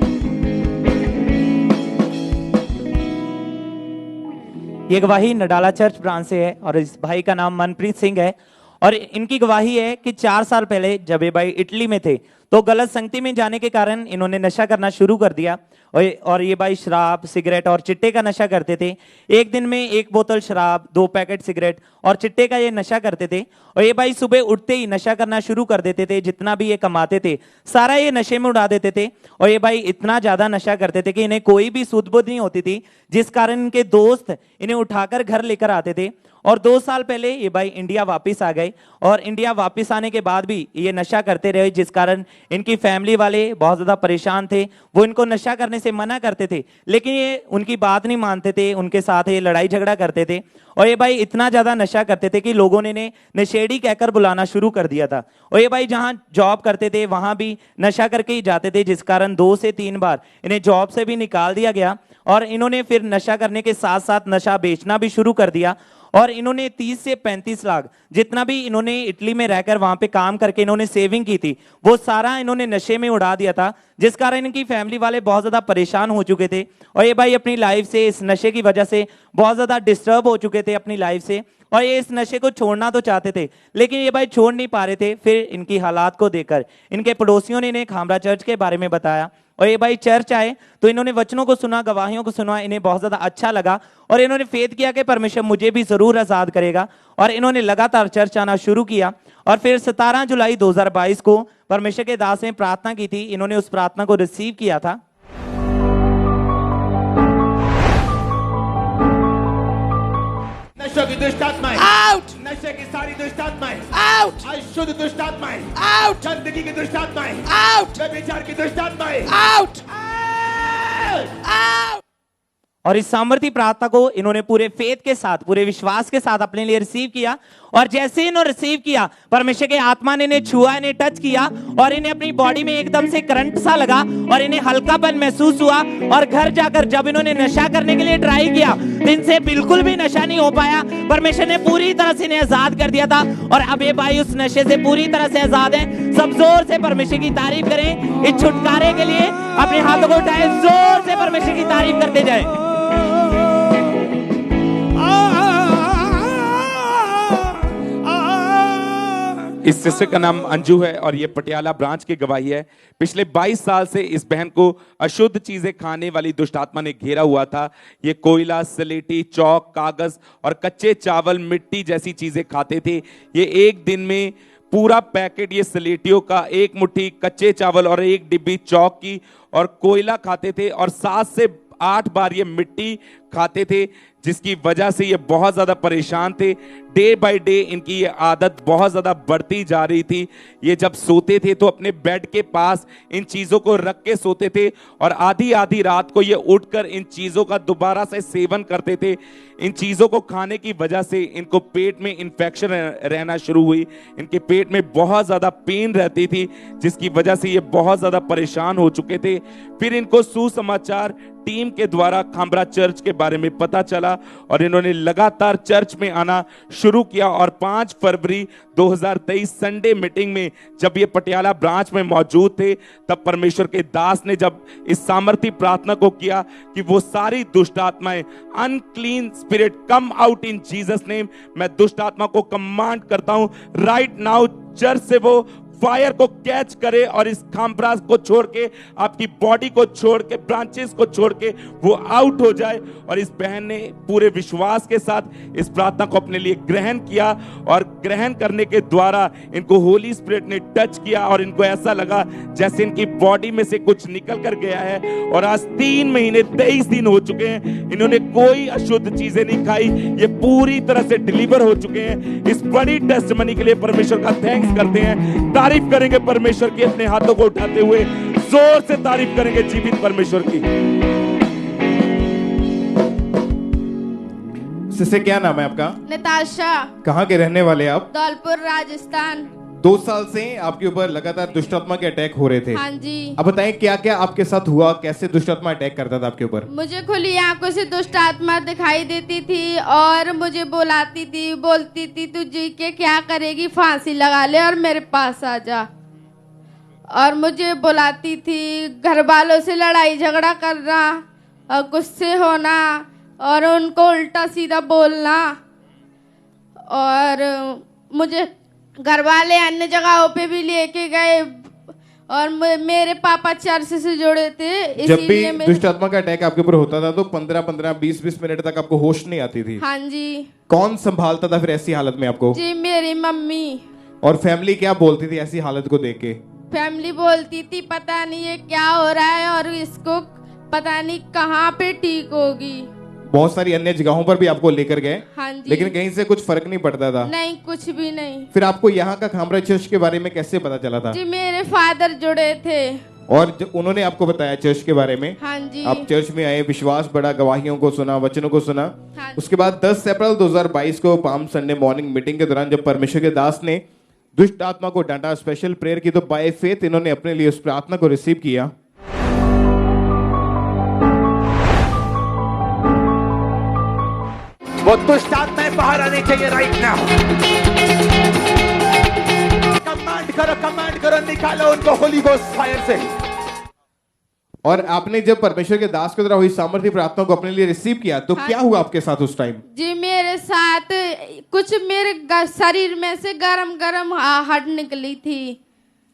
ये गवाही नडाला चर्च ब्रांच से है और इस भाई का नाम मनप्रीत सिंह है। और इनकी गवाही है कि 4 साल पहले जब ये भाई इटली में थे तो गलत संगति में जाने के कारण इन्होंने नशा करना शुरू कर दिया और ये भाई शराब, सिगरेट और चिट्टे का नशा करते थे। एक दिन में 1 बोतल शराब, 2 पैकेट सिगरेट और चिट्टे का ये नशा करते थे। और ये भाई सुबह उठते ही नशा करना शुरू कर देते थे। जितना भी ये कमाते थे सारा ये नशे में उड़ा देते थे। और ये भाई इतना ज्यादा नशा करते थे कि इन्हें कोई भी सुध बुध नहीं होती थी, जिस कारण इनके दोस्त इन्हें उठाकर घर लेकर आते थे। और 2 साल पहले ये भाई इंडिया वापस आ गए और इंडिया वापस आने के बाद भी ये नशा करते रहे, जिस कारण इनकी फैमिली वाले बहुत ज्यादा परेशान थे। वो इनको नशा करने से मना करते थे लेकिन ये उनकी बात नहीं मानते थे, उनके साथ ये लड़ाई झगड़ा करते थे। और ये भाई इतना ज्यादा नशा करते थे कि लोगों ने इन्हें नशेड़ी कहकर बुलाना शुरू कर दिया था। और ये भाई जहां जॉब करते थे वहां भी नशा करके ही जाते थे, जिस कारण 2 से 3 बार इन्हें जॉब से भी निकाल दिया गया। और इन्होंने फिर नशा करने के साथ साथ नशा बेचना भी शुरू कर दिया। और इन्होंने 30 से 35 लाख जितना भी इन्होंने इटली में रहकर वहां पे काम करके इन्होंने सेविंग की थी वो सारा इन्होंने नशे में उड़ा दिया था, जिस कारण इनकी फैमिली वाले बहुत ज्यादा परेशान हो चुके थे। और ये भाई अपनी लाइफ से इस नशे की वजह से बहुत ज्यादा डिस्टर्ब हो चुके थे अपनी लाइफ से। और ये इस नशे को छोड़ना तो चाहते थे लेकिन ये भाई छोड़ नहीं पा रहे थे। फिर इनकी हालात को देखकर इनके पड़ोसियों ने इन्हें खामरा चर्च के बारे में बताया और ये भाई चर्च आए तो इन्होंने वचनों को सुना, गवाहियों को सुना, इन्हें बहुत ज्यादा अच्छा लगा और इन्होंने फेथ किया कि परमेश्वर मुझे भी जरूर आजाद करेगा। और इन्होंने लगातार चर्च आना शुरू किया। और फिर 17 जुलाई 2022 को परमेश्वर के दास ने प्रार्थना की थी। इन्होंने उस प्रार्थना को रिसीव किया था। नशे की दुष्ट आत्माएं आउट, नशे की सारी दुष्ट आत्माएं आउट, अशुद्ध दुष्ट आत्माएं आउट, गंदगी की दुष्ट आत्माएं आउट, व्यभिचार की दुष्ट आत्माएं आउट, आउट। और इस सामर्थी प्रार्थना को इन्होंने पूरे फेथ के साथ, पूरे विश्वास के साथ अपने लिए रिसीव किया। और जैसे इन्होंने रिसीव किया परमेश्वर के आत्मा ने इन्हें छुआ, इन्हें टच किया और इन्हें अपनी बॉडी में एकदम से करंट सा लगा और इन्हें हल्कापन महसूस हुआ। और घर जाकर जब इन्होंने नशा करने के लिए ट्राई किया तो इनसे बिल्कुल भी नशा नहीं हो पाया। परमेश्वर ने पूरी तरह से इन्हें आजाद कर दिया था और अब ये भाई उस नशे से पूरी तरह से आजाद हैं। सब जोर से परमेश्वर की तारीफ करें इस छुटकारे के लिए। अपने हाथों को उठाएं, जोर से परमेश्वर की तारीफ करते जाएं। इस सिस्टर का नाम अंजू है और ये पटियाला ब्रांच की गवाही है। पिछले 22 साल से इस बहन को अशुद्ध चीजें खाने वाली दुष्ट आत्मा ने घेरा हुआ था। ये कोयला, स्लेटी, चौक, कागज और कच्चे चावल, मिट्टी जैसी चीजें खाते थे। ये एक दिन में पूरा पैकेट ये स्लेटियों का, एक मुट्ठी कच्चे चावल और एक डिब्बी चौक की और कोयला खाते थे और 7 से 8 बार ये मिट्टी खाते थे, जिसकी वजह से ये बहुत ज्यादा परेशान थे। डे बाय डे इनकी ये आदत बहुत ज्यादा बढ़ती जा रही थी। ये जब सोते थे तो अपने बेड के पास इन चीजों को रख के सोते थे और आधी आधी रात को ये उठकर इन चीजों का दोबारा से सेवन करते थे। इन चीजों को खाने की वजह से इनको पेट में इंफेक्शन रहना शुरू हुई। इनके पेट में बहुत ज्यादा पेन रहती थी, जिसकी वजह से ये बहुत ज्यादा परेशान हो चुके थे। फिर इनको सुसमाचार टीम के द्वारा खामरा चर्च के बारे में पता चला और इन्होंने लगातार चर्च में आना शुरू किया और 5 फरवरी 2023 संडे मीटिंग में जब ये पटियाला ब्रांच में मौजूद थे, तब परमेश्वर के दास ने जब इस सामर्थी प्रार्थना को किया कि वो सारी दुष्ट आत्माएं, unclean spirit, come out in Jesus name. मैं दुष्ट आत्मा को कमांड करता हूं राइट नाउ, चर्च से वो फायर को कैच करे और इस खामराज को छोड़ के, आपकी बॉडी को छोड़ के, ब्रांचेस को छोड़ के वो आउट हो जाए। और इस बहन ने पूरे विश्वास के साथ इस प्रार्थना को अपने लिए ग्रहण किया और ग्रहण करने के द्वारा इनको होली स्पिरिट ने टच किया और इनको ऐसा लगा जैसे इनकी बॉडी में से कुछ निकल कर गया है। और आज 3 महीने 23 दिन हो चुके हैं, इन्होंने कोई अशुद्ध चीजें नहीं खाई। ये पूरी तरह से डिलीवर हो चुके हैं। इस बड़ी टेस्टमनी के लिए परमेश्वर का थैंक्स करते हैं। तारीफ करेंगे परमेश्वर की, अपने हाथों को उठाते हुए जोर से तारीफ करेंगे जीवित परमेश्वर की। सिस्टर क्या नाम है आपका? नताशा। कहाँ के रहने वाले आप? धौलपुर राजस्थान। 2 साल से आपके ऊपर लगातार दुष्ट आत्मा के अटैक हो रहे थे। हाँ जी। अब बताएं क्या क्या आपके साथ हुआ, कैसे दुष्ट आत्मा अटैक करता था आपके ऊपर? मुझे खुली आंखों से दुष्ट आत्मा दिखाई देती थी और मुझे बुलाती थी, बोलती थी तू जी के क्या करेगी, फांसी लगा ले और मेरे पास आ जा। और मुझे बुलाती थी, घर वालों से लड़ाई झगड़ा करना और गुस्से होना और उनको उल्टा सीधा बोलना। और मुझे घर वाले अन्य जगहों पे भी लेके गए और मेरे पापा चर्च से जुड़े थे। जब भी दुष्ट आत्मा का अटैक आपके ऊपर होता था तो 15-15, 20-20 मिनट तक आपको होश नहीं आती थी। हाँ जी। कौन संभालता था फिर ऐसी हालत में आपको? जी मेरी मम्मी। और फैमिली क्या बोलती थी ऐसी हालत को देख के? फैमिली बोलती थी पता नहीं ये क्या हो रहा है और इसको पता नहीं कहाँ पे ठीक होगी। बहुत सारी अन्य जगहों पर भी आपको लेकर गए। हाँ जी। लेकिन कहीं से कुछ फर्क नहीं पड़ता था? नहीं, कुछ भी नहीं। फिर आपको यहाँ का खामरा चर्च के बारे में कैसे पता चला था? जी मेरे फादर जुड़े थे और उन्होंने आपको बताया चर्च के बारे में? हाँ जी। आप चर्च में आए, विश्वास बढ़ा, गवाहियों को सुना, वचनों को सुना। हाँ। उसके बाद 10 अप्रैल 2022 को पाम संडे मॉर्निंग मीटिंग के दौरान जब परमेश्वर के दास ने दुष्ट आत्मा को डांटा, स्पेशल प्रेयर की, तो बाय फेथ इन्होंने अपने लिए उस प्रार्थना को रिसीव किया। वो दुष्ट आत्माएं बाहर आनी चाहिए राइट नाउ। कमांड करो, निकालो उनको होली गोस्ट फायर से। और आपने जब परमेश्वर के दास के द्वारा हुई सामर्थ्य प्रार्थना को अपने लिए रिसीव किया तो क्या हुआ आपके साथ उस टाइम? जी मेरे साथ कुछ मेरे शरीर में से गरम गरम आहट निकली थी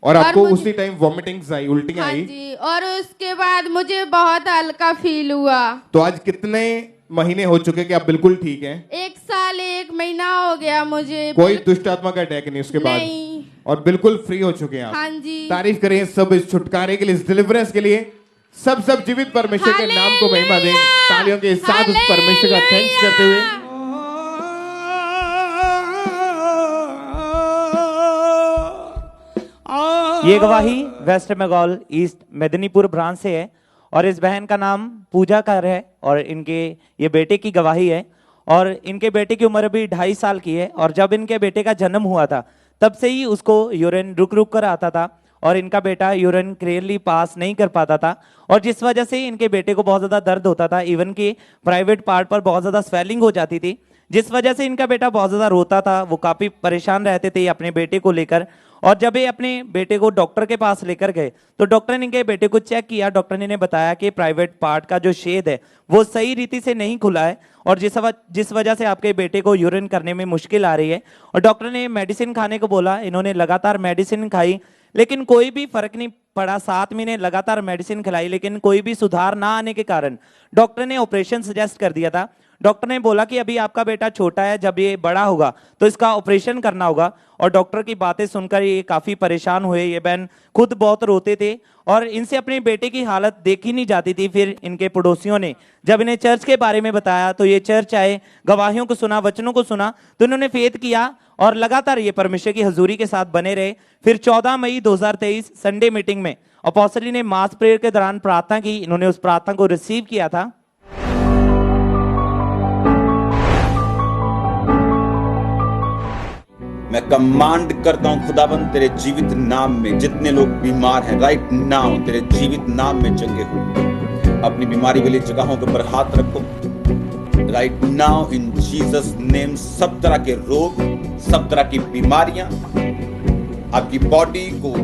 और आपको उसी टाइम वॉमिटिंग्स आई, उल्टियां आई? हाँ जी। और उसके बाद मुझे बहुत हल्का फील हुआ। तो आज कितने महीने हो चुके कि आप बिल्कुल ठीक हैं? 1 साल 1 महीना हो गया मुझे। कोई दुष्ट आत्मा का अटैक नहीं उसके बाद? नहीं। और बिल्कुल फ्री हो चुके हैं आप? हाँ जी। तारीफ करें सब इस छुटकारे के लिए, इस डिलीवरेंस के लिए। सब जीवित परमेश्वर के नाम को महिमा दें। तालियों के साथ उस परमेश्वर का थैंक्स करते हुए। ये गवाही वेस्ट बंगाल ईस्ट मेदिनीपुर ब्रांच से है और इस बहन का नाम पूजा कर है और इनके ये बेटे की गवाही है। और इनके बेटे की उम्र अभी 2.5 साल की है और जब इनके बेटे का जन्म हुआ था तब से ही उसको यूरिन रुक रुक कर आता था और इनका बेटा यूरिन क्लियरली पास नहीं कर पाता था और जिस वजह से इनके बेटे को बहुत ज़्यादा दर्द होता था। इवन कि प्राइवेट पार्ट पर बहुत ज़्यादा स्वेलिंग हो जाती थी, जिस वजह से इनका बेटा बहुत ज़्यादा रोता था। वो काफ़ी परेशान रहते थे अपने बेटे को लेकर और जब ये अपने बेटे को डॉक्टर के पास लेकर गए तो डॉक्टर ने इनके बेटे को चेक किया। डॉक्टर ने इन्हें बताया कि प्राइवेट पार्ट का जो छेद है वो सही रीति से नहीं खुला है और जिस वजह से आपके बेटे को यूरिन करने में मुश्किल आ रही है। और डॉक्टर ने मेडिसिन खाने को बोला। इन्होंने लगातार मेडिसिन खाई लेकिन कोई भी फर्क नहीं पड़ा। 7 महीने लगातार मेडिसिन खिलाई लेकिन कोई भी सुधार ना आने के कारण डॉक्टर ने ऑपरेशन सजेस्ट कर दिया था। डॉक्टर ने बोला कि अभी आपका बेटा छोटा है, जब ये बड़ा होगा तो इसका ऑपरेशन करना होगा। और डॉक्टर की बातें सुनकर ये काफी परेशान हुए। ये बहन खुद बहुत रोते थे और इनसे अपने बेटे की हालत देखी नहीं जाती थी। फिर इनके पड़ोसियों ने जब इन्हें चर्च के बारे में बताया तो ये चर्च आए, गवाहियों को सुना, वचनों को सुना तो इन्होंने फेथ किया और लगातार ये परमेश्वर की हजूरी के साथ बने रहे। फिर 14 मई 2023 संडे मीटिंग में अपोस्टल ने मास प्रेयर के दौरान प्रार्थना की। इन्होंने उस प्रार्थना को रिसीव किया था। मैं कमांड करता हूं खुदाबंद तेरे जीवित नाम में जितने लोग बीमार हैं राइट नाउ तेरे जीवित नाम में चंगे हो। अपनी बीमारी वाली जगहों के ऊपर हाथ रखो राइट नाउ इन जीसस नेम। सब तरह के रोग, सब तरह की बीमारियां आपकी बॉडी को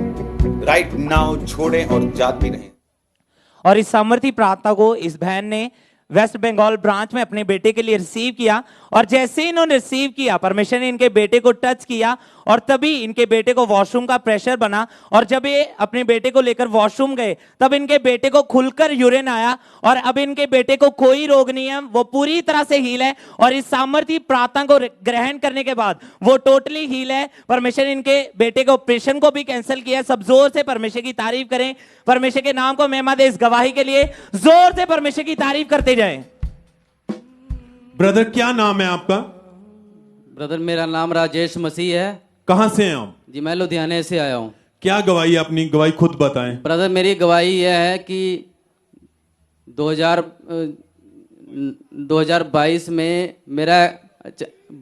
राइट नाउ छोड़ें और जाती रहें। और इस सामर्थी प्रार्थना को इस बहन ने वेस्ट बंगाल ब्रांच में अपने बेटे के लिए रिसीव किया और जैसे ही इन्होंने रिसीव किया परमेश्वर ने इनके बेटे को टच किया और तभी इनके बेटे को वॉशरूम का प्रेशर बना। और जब ये अपने बेटे को लेकर वॉशरूम गए तब इनके बेटे को खुलकर यूरिन आया और अब इनके बेटे को कोई रोग नहीं है, वो पूरी तरह से हील है। और इस सामर्थी प्रार्थना को ग्रहण करने के बाद वो टोटली हील है। परमेश्वर ने इनके बेटे के ऑपरेशन को भी कैंसिल किया। सब जोर से परमेश्वर की तारीफ करें, परमेश्वर के नाम को महिमा दे। इस गवाही के लिए जोर से परमेश्वर की तारीफ करते जाएं। ब्रदर क्या नाम है आपका? ब्रदर मेरा नाम राजेश मसीह है। कहां से हैं आप? जी मैं लुधियाने से आया हूँ। क्या गवाही, अपनी गवाही खुद बताएं। ब्रदर मेरी गवाही यह है कि 2022 में मेरा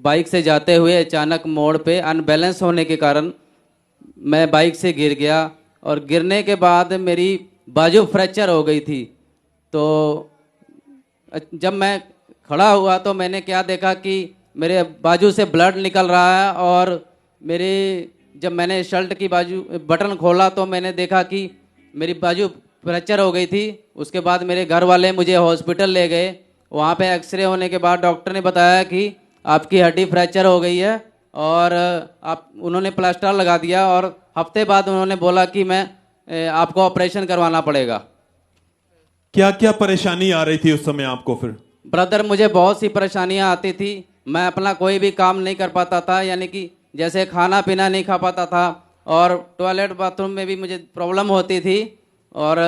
बाइक से जाते हुए अचानक मोड़ पे अनबैलेंस होने के कारण मैं बाइक से गिर गया और गिरने के बाद मेरी बाजू फ्रैक्चर हो गई थी। तो जब मैं खड़ा हुआ तो मैंने क्या देखा कि मेरे बाजू से ब्लड निकल रहा है और मेरे जब मैंने शर्ट की बाजू बटन खोला तो मैंने देखा कि मेरी बाजू फ्रैक्चर हो गई थी। उसके बाद मेरे घर वाले मुझे हॉस्पिटल ले गए। वहाँ पे एक्सरे होने के बाद डॉक्टर ने बताया कि आपकी हड्डी फ्रैक्चर हो गई है और उन्होंने प्लास्टर लगा दिया और हफ्ते बाद उन्होंने बोला कि आपको ऑपरेशन करवाना पड़ेगा। क्या क्या परेशानी आ रही थी उस समय आपको? फिर ब्रदर मुझे बहुत सी परेशानियां आती थी। मैं अपना कोई भी काम नहीं कर पाता था, यानी कि जैसे खाना पीना नहीं खा पाता था और टॉयलेट बाथरूम में भी मुझे प्रॉब्लम होती थी। और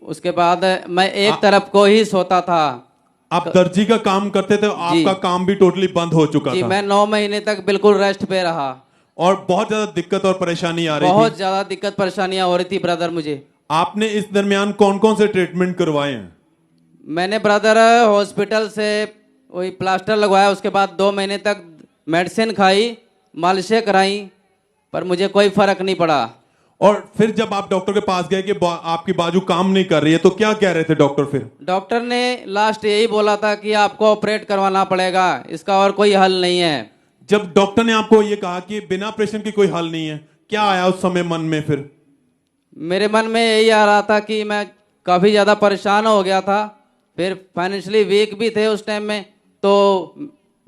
उसके बाद मैं एक तरफ को ही सोता था। आप दर्जी का काम करते थे, आपका काम भी टोटली बंद हो चुका था। मैं 9 महीने तक बिल्कुल रेस्ट पे रहा और बहुत ज्यादा दिक्कत और परेशानी आ रही थी। बहुत ज्यादा दिक्कत परेशानियां हो रही थी ब्रदर मुझे। आपने इस दरमियान कौन कौन से ट्रीटमेंट करवाए हैं? मैंने ब्रदर हॉस्पिटल से वही प्लास्टर लगवाया, उसके बाद 2 महीने तक मेडिसिन खाई, मालिशें कराई, पर मुझे कोई फर्क नहीं पड़ा। और फिर जब आप डॉक्टर के पास गए कि आपकी बाजू काम नहीं कर रही है तो क्या कह रहे थे डॉक्टर? फिर डॉक्टर ने लास्ट यही बोला था कि आपको ऑपरेट करवाना पड़ेगा, इसका और कोई हल नहीं है। जब डॉक्टर ने आपको ये कहा कि बिना ऑपरेशन की कोई हल नहीं है, क्या आया उस समय मन में? फिर मेरे मन में यही आ रहा था कि मैं काफ़ी ज़्यादा परेशान हो गया था, फिर फाइनेंशियली वीक भी थे उस टाइम में। तो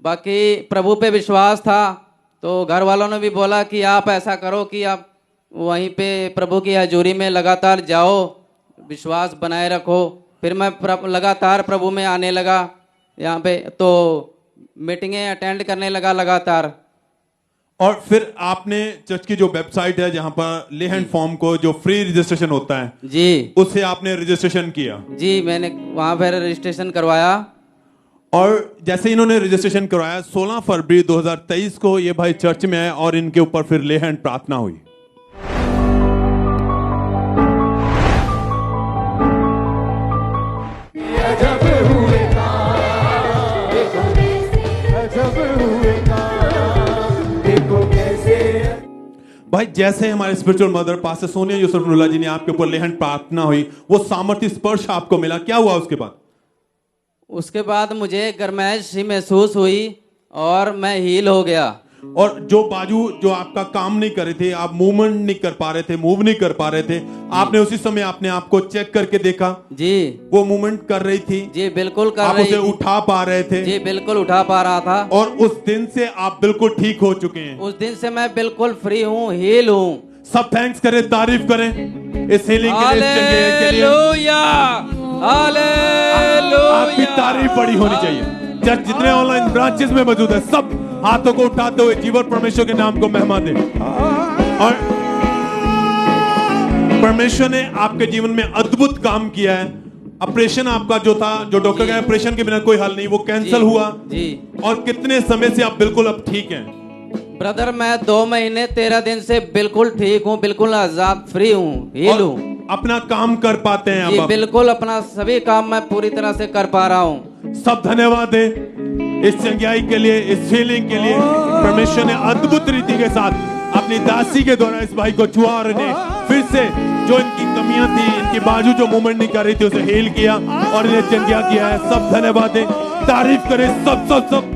बाकी प्रभु पे विश्वास था, तो घर वालों ने भी बोला कि आप ऐसा करो कि आप वहीं पे प्रभु की हजूरी में लगातार जाओ, विश्वास बनाए रखो। फिर मैं लगातार प्रभु में आने लगा यहाँ पे, तो मीटिंगें अटेंड करने लगा लगातार। और फिर आपने चर्च की जो वेबसाइट है जहाँ पर ले हैंड फॉर्म को जो फ्री रजिस्ट्रेशन होता है जी, उससे आपने रजिस्ट्रेशन किया? जी मैंने वहाँ पर रजिस्ट्रेशन करवाया। और जैसे इन्होंने रजिस्ट्रेशन करवाया 16 फरवरी 2023 को ये भाई चर्च में आए और इनके ऊपर फिर ले हैंड प्रार्थना हुई। भाई जैसे हमारे spiritual mother pastor Sonia Yusuf Nulla ji ने आपके ऊपर ले हैंड प्रार्थना हुई, वो सामर्थ्य स्पर्श आपको मिला, क्या हुआ उसके बाद? उसके बाद मुझे गर्माइश सी महसूस हुई और मैं हील हो गया। और जो बाजू जो आपका काम नहीं कर रहे थे, आप मूवमेंट नहीं कर पा रहे थे, मूव नहीं कर पा रहे थे, आपने उसी समय अपने आप को चेक करके देखा जी वो मूवमेंट कर रही थी? जी बिल्कुल कर आप रही उसे थी। उठा पा रहे थे? जी बिल्कुल उठा पा रहा था। और उस दिन से आप बिल्कुल ठीक हो चुके हैं? उस दिन से मैं बिल्कुल फ्री हूँ, हील हूँ। सब थैंक्स करें, तारीफ करें इस हीलिंग के लिए, इस चंगे के लिए। Hallelujah, hallelujah. आपकी तारीफ बड़ी होनी चाहिए। चर्च जितने ऑनलाइन ब्रांचेस में मौजूद है, सब हाथों को उठाते हुए जीवन परमेश्वर के नाम को महिमा दे। और परमेश्वर ने आपके जीवन में अद्भुत काम किया है। ऑपरेशन आपका जो था, जो डॉक्टर का ऑपरेशन के बिना कोई हल नहीं, वो कैंसिल हुआ जी। और कितने समय से आप बिल्कुल अब ठीक हैं? ब्रदर मैं 2 महीने 13 दिन से बिल्कुल ठीक हूँ, बिल्कुल आजाद, फ्री हूँ, हील हूँ। अपना काम कर पाते हैं जी अब? बिल्कुल अपना सभी काम मैं पूरी तरह से कर पा रहा हूँ। सब धन्यवाद है इस चंगाई के लिए, इस फीलिंग के लिए। परमेश्वर ने अद्भुत रीति के साथ अपनी दासी के द्वारा इस भाई को छुआ और इन्हें फिर से जो इनकी कमियां थी, इनकी बाजू जो मूवमेंट नहीं कर रही थी, उसे हील किया और इन्हें चंगा किया है। सब धन्यवाद है, तारीफ करें सब सब सब।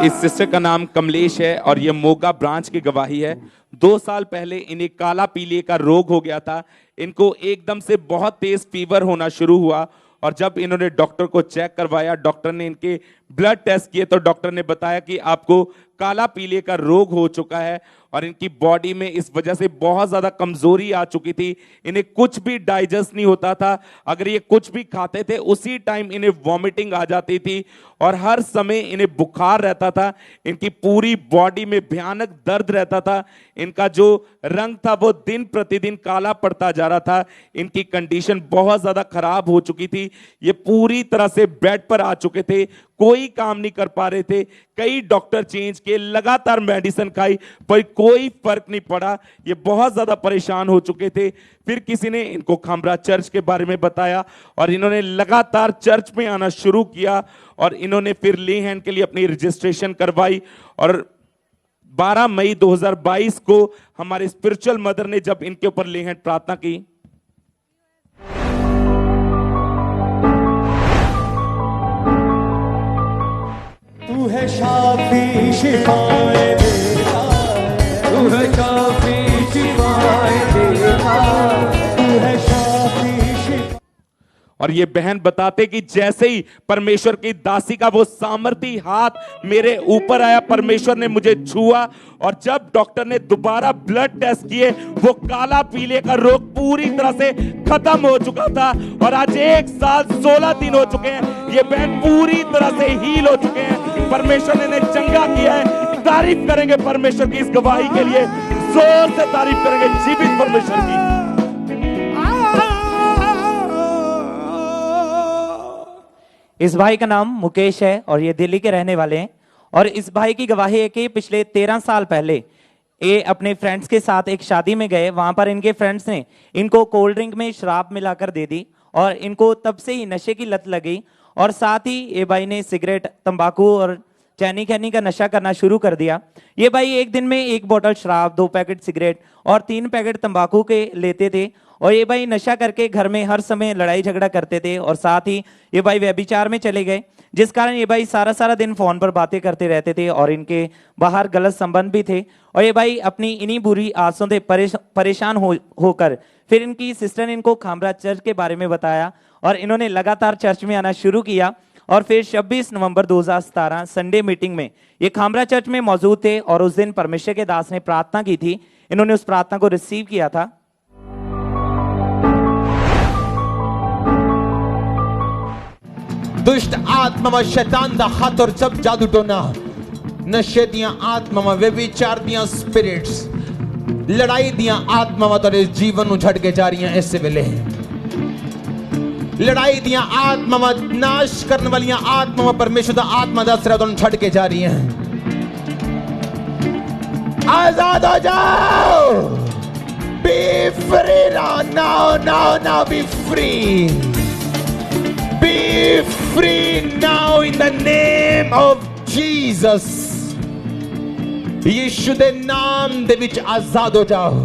इस सिस्टर का नाम कमलेश है और ये मोगा ब्रांच की गवाही है। 2 साल पहले इन्हें काला पीलिया का रोग हो गया था। इनको एकदम से बहुत तेज फीवर होना शुरू हुआ और जब इन्होंने डॉक्टर को चेक करवाया, डॉक्टर ने इनके ब्लड टेस्ट किए तो डॉक्टर ने बताया कि आपको काला पीलिया का रोग हो चुका है और इनकी बॉडी में इस वजह से बहुत ज्यादा कमजोरी आ चुकी थी। इन्हें कुछ भी डाइजेस्ट नहीं होता था। अगर ये कुछ भी खाते थे उसी टाइम इन्हें वॉमिटिंग आ जाती थी और हर समय इन्हें बुखार रहता था। इनकी पूरी बॉडी में भयानक दर्द रहता था। इनका जो रंग था वो दिन प्रतिदिन काला पड़ता जा रहा था। इनकी कंडीशन बहुत ज्यादा खराब हो चुकी थी। ये पूरी तरह से बेड पर आ चुके थे, कोई काम नहीं कर पा रहे थे। कई डॉक्टर चेंज किए, लगातार मेडिसिन खाई पर कोई फर्क नहीं पड़ा। ये बहुत ज्यादा परेशान हो चुके थे। फिर किसी ने इनको खामरा चर्च के बारे में बताया और इन्होंने लगातार चर्च में आना शुरू किया और इन्होंने फिर ले हैंड के लिए अपनी रजिस्ट्रेशन करवाई और 12 मई 2022 को हमारे स्पिरिचुअल मदर ने जब इनके ऊपर ले हैंड प्रार्थना की, तू है शाफी शिफाए देता, तू है शाफी शिफाए देता, तू है शाफी शिफाए। और ये बहन बताते कि जैसे ही परमेश्वर की दासी का वो सामर्थी हाथ मेरे ऊपर आया, परमेश्वर ने मुझे छुआ और जब डॉक्टर ने दोबारा ब्लड टेस्ट किए, वो काला पीले का रोग पूरी तरह से खत्म हो चुका था और आज 1 साल 16 दिन हो चुके हैं। ये बहन पूरी तरह से हील हो चुके हैं। परमेश्वर ने इन्हें चंगा किया है। तारीफ करेंगे परमेश्वर की इस गवाही के लिए, जोर से तारीफ करेंगे जीवित परमेश्वर की। इस भाई का नाम मुकेश है और ये दिल्ली के रहने वाले हैं और इस भाई की गवाही है कि पिछले 13 साल पहले ये अपने फ्रेंड्स के साथ एक शादी में गए। वहां पर इनके फ्रेंड्स ने इनको कोल्ड ड्रिंक में शराब मिलाकर दे दी और इनको तब से ही नशे की लत लग गई और साथ ही ये भाई ने सिगरेट, तंबाकू और चैनी खैनी का नशा करना शुरू कर दिया। ये भाई एक दिन में 1 बोतल शराब, 2 पैकेट सिगरेट और 3 पैकेट तंबाकू के लेते थे और ये भाई नशा करके घर में हर समय लड़ाई झगड़ा करते थे और साथ ही ये भाई व्यभिचार में चले गए, जिस कारण ये भाई सारा दिन फोन पर बातें करते रहते थे और इनके बाहर गलत संबंध भी थे और ये भाई अपनी इन्हीं बुरी आदतों से परेशान होकर फिर इनकी सिस्टर ने इनको खामरा चर्च के बारे में बताया और इन्होंने लगातार चर्च में आना शुरू किया और फिर 26 नवंबर 2017 संडे मीटिंग में ये खामरा चर्च में मौजूद थे और उस दिन परमेश्वर के दास ने प्रार्थना की थी। इन्होंने उस प्रार्थना को रिसीव किया था। दुष्ट आत्मा व शैतान दा हाथ और सब जादू टोना, नशे दियां आत्मा, व्यभिचार दियां स्पिरिट्स, लड़ाई दियां आत्मा तेरे जीवन नूं छड़ के जा रही हैं। इस वेले लड़ाई दियां आत्मा, नाश करने वालियां आत्मा, परमेश्वर दा आत्मा दस रहा तुम छड़ के जा रही हैं। आजाद हो जाओ। B free now B free. Be free now in the name of Jesus. यीशु दे नाम दे विच आजाद हो जाओ।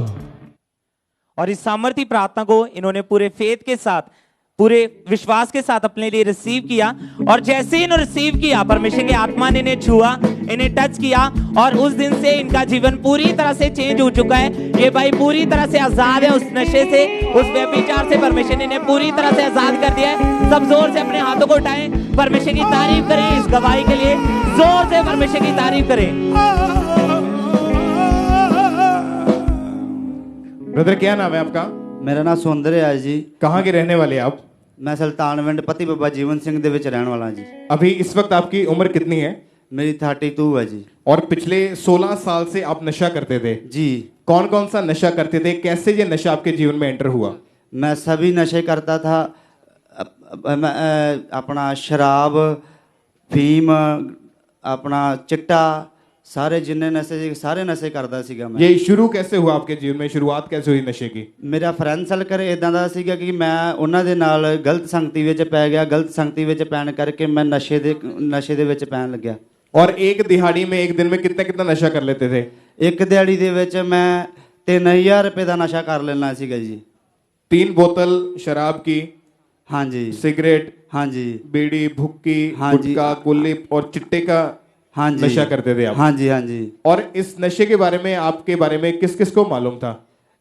और इस सामर्थी प्रार्थना को इन्होंने पूरे फेथ के साथ पूरे विश्वास के साथ अपने लिए रिसीव किया, और जैसे ही इन्होंने रिसीव किया परमेश्वर की आत्मा ने इन्हें छुआ, इन्हें टच किया, और उस दिन से इनका जीवन पूरी तरह से चेंज हो चुका है। ये भाई पूरी तरह से आजाद है उस नशे से, उस व्यभिचार से परमेश्वर ने इन्हें पूरी तरह से आजाद कर दिया है। सब जोर से अपने हाथों को उठाएं, परमेश्वर की तारीफ करें इस गवाही के लिए, जोर से परमेश्वर की तारीफ करें। ब्रदर क्या नाम है आपका? मेरा नाम सौंदर्य है जी। कहाँ के रहने वाले आप? मैं सुल्तानविंड पति बाबा जीवन सिंह दे विच रहने वाला जी। अभी इस वक्त आपकी उम्र कितनी है? मेरी 32 है जी। और पिछले 16 साल से आप नशा करते थे जी। कौन कौन सा नशा करते थे? कैसे ये नशा आपके जीवन में एंटर हुआ? मैं सभी नशे करता था, अपना शराब, फीम, अपना चिट्टा, सारे जिन्ने नशे सारे नशे करता सीगा मैं। ये शुरू कैसे हुआ आपके जीवन में? शुरुआत कैसे हुई नशे की? मेरा फ्रेंड सर्कल इदां दा सीगा कि मैं ਉਹਨਾਂ ਦੇ ਨਾਲ ਗਲਤ ਸੰਗਤੀ ਵਿੱਚ ਪੈ ਗਿਆ। ਗਲਤ ਸੰਗਤੀ ਵਿੱਚ ਪੈਣ ਕਰਕੇ मैं नशे ਦੇ ਵਿੱਚ ਪੈਣ ਲੱਗਿਆ। और एक दिहाड़ी में एक दिन में कितना कितना नशा कर लेते थे? ਇੱਕ ਦਿਹਾੜੀ ਦੇ ਵਿੱਚ मैं 3000 रुपए ਦਾ ਨਸ਼ਾ ਕਰ ਲੈਣਾ ਸੀਗਾ ਜੀ। 3 बोतल शराब की, हाँ जी, सिगरेट, हाँ जी, बीड़ी, भुक्की, हाँ जी, गुटखा, कुल्लिप और चिट्टे का हाँ जी, नशा करते थे आप? हाँ जी, हाँ जी। और इस नशे के बारे में आपके बारे में किस किस को मालूम था?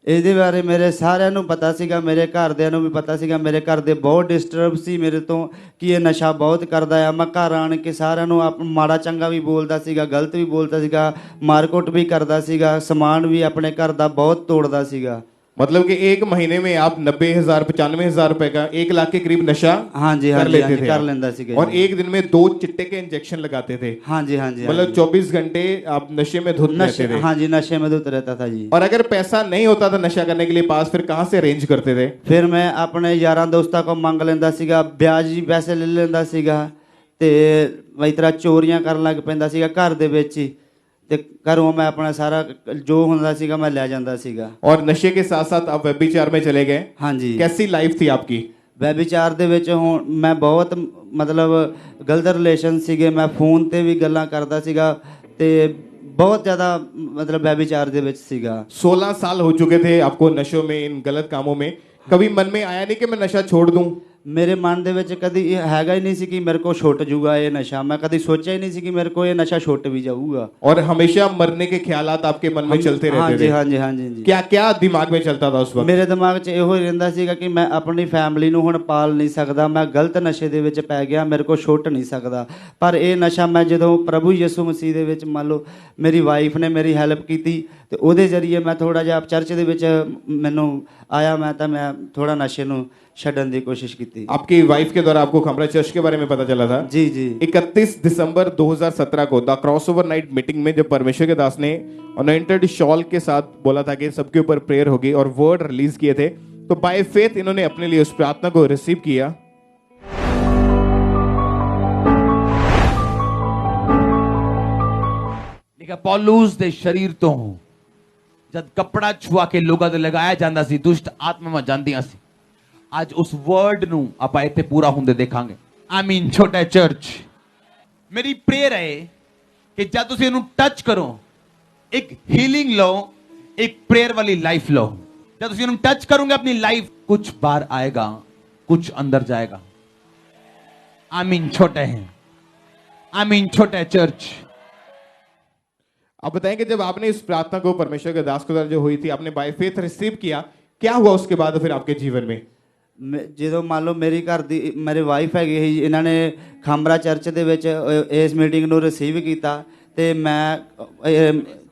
ਇਹਦੇ ਬਾਰੇ ਮੇਰੇ ਸਾਰਿਆਂ ਨੂੰ ਪਤਾ ਸੀਗਾ, ਮੇਰੇ ਘਰਦਿਆਂ ਨੂੰ ਵੀ ਪਤਾ ਸੀਗਾ। ਮੇਰੇ ਘਰ ਦੇ ਬਹੁਤ ਡਿਸਟਰਬ ਸੀ ਮੇਰੇ ਤੋਂ ਕਿ ਇਹ ਨਸ਼ਾ ਬਹੁਤ ਕਰਦਾ ਆ। ਮੈਂ ਘਰ ਆਣ ਕੇ ਸਾਰਿਆਂ ਨੂੰ ਮਾੜਾ ਚੰਗਾ ਵੀ ਬੋਲਦਾ ਸੀਗਾ, ਗਲਤ ਵੀ ਬੋਲਦਾ ਸੀਗਾ, ਮਾਰਕੁੱਟ ਵੀ ਕਰਦਾ ਸੀਗਾ, ਸਮਾਨ ਵੀ ਆਪਣੇ ਘਰ ਦਾ ਬਹੁਤ ਤੋੜਦਾ ਸੀਗਾ। मतलब कि एक महीने में आप 90,000 95,000 रुपए का 1 लाख के करीब नशा हाँ जी, हाँ कर जी, लेते हाँ जी, थे कर आप। लेंदा सीगा और जी। एक दिन में 2 चिट्टे के इंजेक्शन लगाते थे। हाँ जी, हाँ जी, मतलब 24 घंटे आप नशे में धुत रहते थे। हाँ जी, नशे में धुत रहता था जी। और अगर पैसा नहीं होता था नशा करने के लिए पास, फिर कहाँ से अरेंज करते थे? फिर मैं अपने यारां दोस्तां को मंग लेंदा सीगा, ब्याजी पैसे ले लेंदा सीगा, ते इस तरह चोरियां करन लग पैंदा सीगा घर दे विच ही। ते घरों मैं अपना सारा जो हुंदा सीगा मैं ले जांदा सीगा। और नशे के साथ साथ आप व्यभिचार में चले गए। हाँ जी। कैसी लाइफ थी आपकी? व्यभिचार दे विच हुण मैं बहुत मतलब गलत रिलेशन सीगे। मैं फोन ते भी गल्लां करदा सीगा ते बहुत ज़्यादा मतलब व्यभिचार दे विच सीगा। 16 साल हो चुके थे आपको नशों में, इन गलत कामों में। कभी मन में आया नहीं कि मैं नशा छोड़ दूं? मेरे मन ਦੇ ਵਿੱਚ ਕਦੀ ਇਹ ਹੈਗਾ ਹੀ ਨਹੀਂ ਸੀ ਕਿ ਮੇਰੇ ਕੋ ਛੁੱਟ ਜੂਗਾ ਇਹ ਨਸ਼ਾ। मैं कभी सोचा ही नहीं सी कि मेरे को ये नशा छुट भी जाऊगा। और हमेशा मरने के ख्यालात आपके मन में चलते रहते थे? हाँ जी, हाँ जी, जी। क्या क्या दिमाग में चलता था उस वक्त? मेरे दिमाग 'ਚ ਇਹੋ ਹੀ ਰਹਿੰਦਾ ਸੀਗਾ ਕਿ ਮੈਂ ਆਪਣੀ ਫੈਮਿਲੀ ਨੂੰ ਹੁਣ ਪਾਲ ਨਹੀਂ ਸਕਦਾ। ਮੈਂ ਗਲਤ ਨਸ਼ੇ ਦੇ ਵਿੱਚ ਪੈ ਗਿਆ, ਮੇਰੇ ਕੋ ਛੁੱਟ ਨਹੀਂ ਸਕਦਾ। ਪਰ ਇਹ ਨਸ਼ਾ ਮੈਂ ਜਦੋਂ ਪ੍ਰਭੂ ਯਿਸੂ ਮਸੀਹ ਦੇ ਵਿੱਚ ਮੰਨ ਲਓ ਮੇਰੀ ਵਾਈਫ ਨੇ ਮੇਰੀ ਹੈਲਪ ਕੀਤੀ ਤੇ ਉਹਦੇ ਜ਼ਰੀਏ मैं थोड़ा ਜਿਹਾ ਚਰਚ ਦੇ ਵਿੱਚ ਮੈਨੂੰ आया। मैं थोड़ा नशे ਨੂੰ ਛੱਡਣ ਦੀ ਕੋਸ਼ਿਸ਼ ਕੀਤੀ। आपकी वाइफ के द्वारा आपको खमरा चर्च के बारे में पता चला था? जी जी। 31 दिसंबर 2017 को द क्रॉसओवर नाइट मीटिंग में जब परमेश्वर के दास ने अनॉइंटेड शॉल के साथ बोला था कि सबके ऊपर प्रेयर होगी और वर्ड रिलीज किए थे, तो बाय फेथ इन्होंने अपने लिए उस प्रार्थना को रिसीव किया। पौलुस दे शरीर तो जब कपड़ा छुआ के लोगों ते लगाया जांदा सी, दुष्ट आत्मा जांदियां सी। आज उस वर्ड नू आपां इत्थे पूरा हुंदे देखांगे। आमीन। छोटा चर्च, मेरी प्रेयर है कि जब तुसीं इहनू टच करो, एक हीलिंग लो, एक प्रेयर वाली लाइफ लो। जब तुसीं इहनू टच करोगे अपनी लाइफ कुछ बाहर आएगा, कुछ अंदर जाएगा। आमीन। छोटे हैं। आमीन। छोटा चर्च। आप बताएं कि जब आपने इस प्रार्थना को परमेश्वर के दास के द्वारा जो हुई थी, आपने बाय फेथ रिसीव किया, क्या हुआ उसके बाद फिर आपके जीवन में? ਜਦੋਂ ਮੰਨ ਲਓ ਮੇਰੀ ਘਰ ਦੀ ਮੇਰੇ ਵਾਈਫ ਹੈਗੀ ਸੀ, ਇਹਨਾਂ ਨੇ ਖਾਮਰਾ ਚਰਚ ਦੇ ਵਿੱਚ ਇਸ ਮੀਟਿੰਗ ਨੂੰ ਰਿਸੀਵ ਕੀਤਾ ਤੇ ਮੈਂ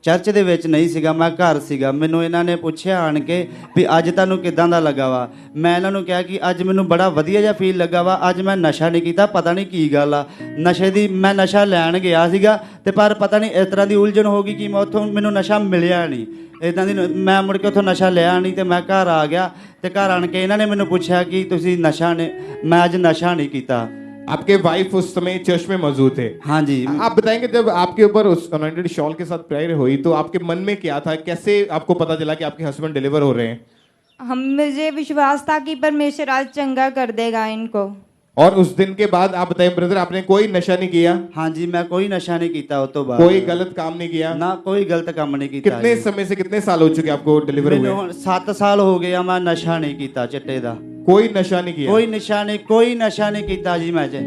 ਚਰਚ ਦੇ ਵਿੱਚ ਨਹੀਂ ਸੀਗਾ, ਮੈਂ ਘਰ ਸੀਗਾ। ਮੈਨੂੰ ਇਹਨਾਂ ਨੇ ਪੁੱਛਿਆ ਆਣ ਕੇ ਵੀ ਅੱਜ ਤੁਹਾਨੂੰ ਕਿਦਾਂ ਦਾ ਲੱਗਾ ਵਾ। ਮੈਂ ਇਹਨਾਂ ਨੂੰ ਕਿਹਾ ਕਿ ਅੱਜ ਮੈਨੂੰ ਬੜਾ ਵਧੀਆ ਜਿਹਾ ਫੀਲ ਲੱਗਾ ਵਾ। ਅੱਜ ਮੈਂ ਨਸ਼ਾ ਨਹੀਂ ਕੀਤਾ, ਪਤਾ ਨਹੀਂ ਕੀ ਗੱਲ ਆ ਨਸ਼ੇ ਦੀ। ਮੈਂ ਨਸ਼ਾ ਲੈਣ ਗਿਆ ਸੀਗਾ ਤੇ ਪਰ ਪਤਾ ਨਹੀਂ ਇਸ ਤਰ੍ਹਾਂ ਦੀ ਉਲਝਣ ਹੋ ਗਈ ਕਿ ਮੈਂ ਉੱਥੋਂ ਮੈਨੂੰ ਨਸ਼ਾ ਮਿਲਿਆ ਨਹੀਂ। ਇਦਾਂ ਦੀ ਮੈਂ ਮੁੜ ਕੇ ਉੱਥੋਂ ਨਸ਼ਾ ਲਿਆ ਨਹੀਂ ਤੇ ਮੈਂ ਘਰ ਆ ਗਿਆ ਤੇ ਘਰ ਆਣ ਕੇ ਇਹਨਾਂ ਨੇ ਮੈਨੂੰ ਪੁੱਛਿਆ ਕਿ ਤੁਸੀਂ ਨਸ਼ਾ ਨੇ, ਮੈਂ ਅੱਜ ਨਸ਼ਾ नहीं कीता। आपके वाइफ उस समय चर्च में मौजूद थे? हाँ जी। आप बताएंगे जब आपके ऊपर उस अनॉइंटेड शॉल के साथ प्रेयर हुई तो आपके मन में क्या था? कैसे आपको पता चला कि आपके हस्बैंड डिलीवर हो रहे हैं? मुझे विश्वास था कि परमेश्वर आज चंगा कर देगा इनको। और उस दिन के बाद आप बताइए ब्रदर, आपने कोई नशा नहीं किया? हाँ जी, मैं कोई नशा नहीं किया। उस तो बाद कोई गलत काम नहीं किया? ना, कोई गलत काम नहीं किया। कितने समय से, कितने साल हो चुके आपको डिलीवर हुए? 7 साल हो गया मैं नशा नहीं किया चिट्टे दा। कोई नशा नहीं किया? कोई नशा नहीं कीता जी मैं जे।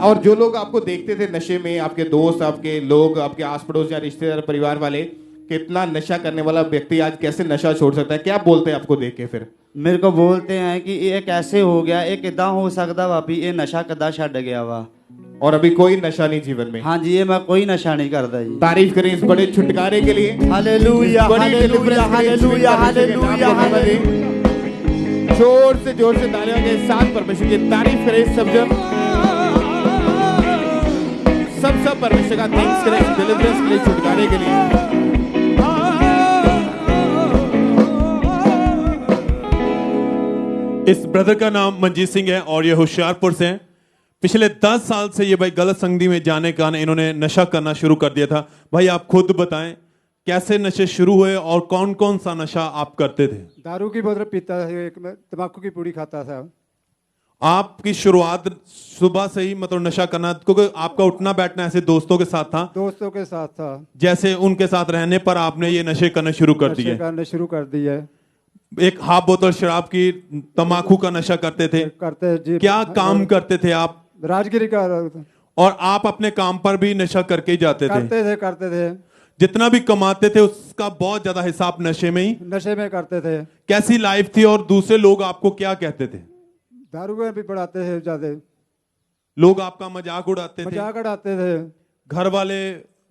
और जो लोग आपको देखते थे नशे में, आपके दोस्त, आपके लोग, आपके आस पड़ोस या रिश्तेदार, परिवार वाले, कितना नशा करने वाला व्यक्ति आज कैसे नशा छोड़ सकता है, क्या बोलते हैं आपको देख के? फिर मेरे को बोलते हैं कि ये कैसे हो गया, ये किदा हो सकता भाभी, ये नशा कदा छड़ गया वा। और अभी कोई नशा नहीं जीवन में? हाँ जी, ये मैं कोई नशा नहीं करता जी। तारीफ करें इस बड़े छुटकारे के लिए। Hallelujah hallelujah hallelujah hallelujah hallelujah. जोर से तालियों के साथ परमेश्वर की तारीफ करें सब जन। सब परमेश्वर का थैंक्स करें डिलीवरेंस के लिए, छुटकारे के लिए। इस ब्रदर का नाम मनजीत सिंह है और ये होशियारपुर से हैं। पिछले 10 साल से ये भाई गलत संगति में जाने के कारण इन्होंने नशा करना शुरू कर दिया था। भाई आप खुद बताएं कैसे नशे शुरू हुए और कौन कौन सा नशा आप करते थे? दारू की बोतल पीता था, एक में तंबाकू की पूड़ी खाता था। आपकी शुरुआत सुबह से ही मतलब नशा करना, क्योंकि आपका उठना बैठना ऐसे दोस्तों के साथ था? दोस्तों के साथ था। जैसे उनके साथ रहने पर आपने ये नशे करने शुरू कर दिए? करने शुरू कर दिए। एक हाफ बोतल शराब की, तंबाकू का नशा करते थे? करते जी। क्या काम करते थे आप? राजगिरी का। और आप अपने काम पर भी नशा करके ही जाते थे? करते थे। जितना भी कमाते थे उसका बहुत ज्यादा हिसाब नशे में ही? नशे में करते थे। कैसी लाइफ थी और दूसरे लोग आपको क्या कहते थे? दारू में भी पढ़ाते थे ज्यादा। लोग आपका मजाक उड़ाते थे? मजाक उड़ाते थे। घर वाले,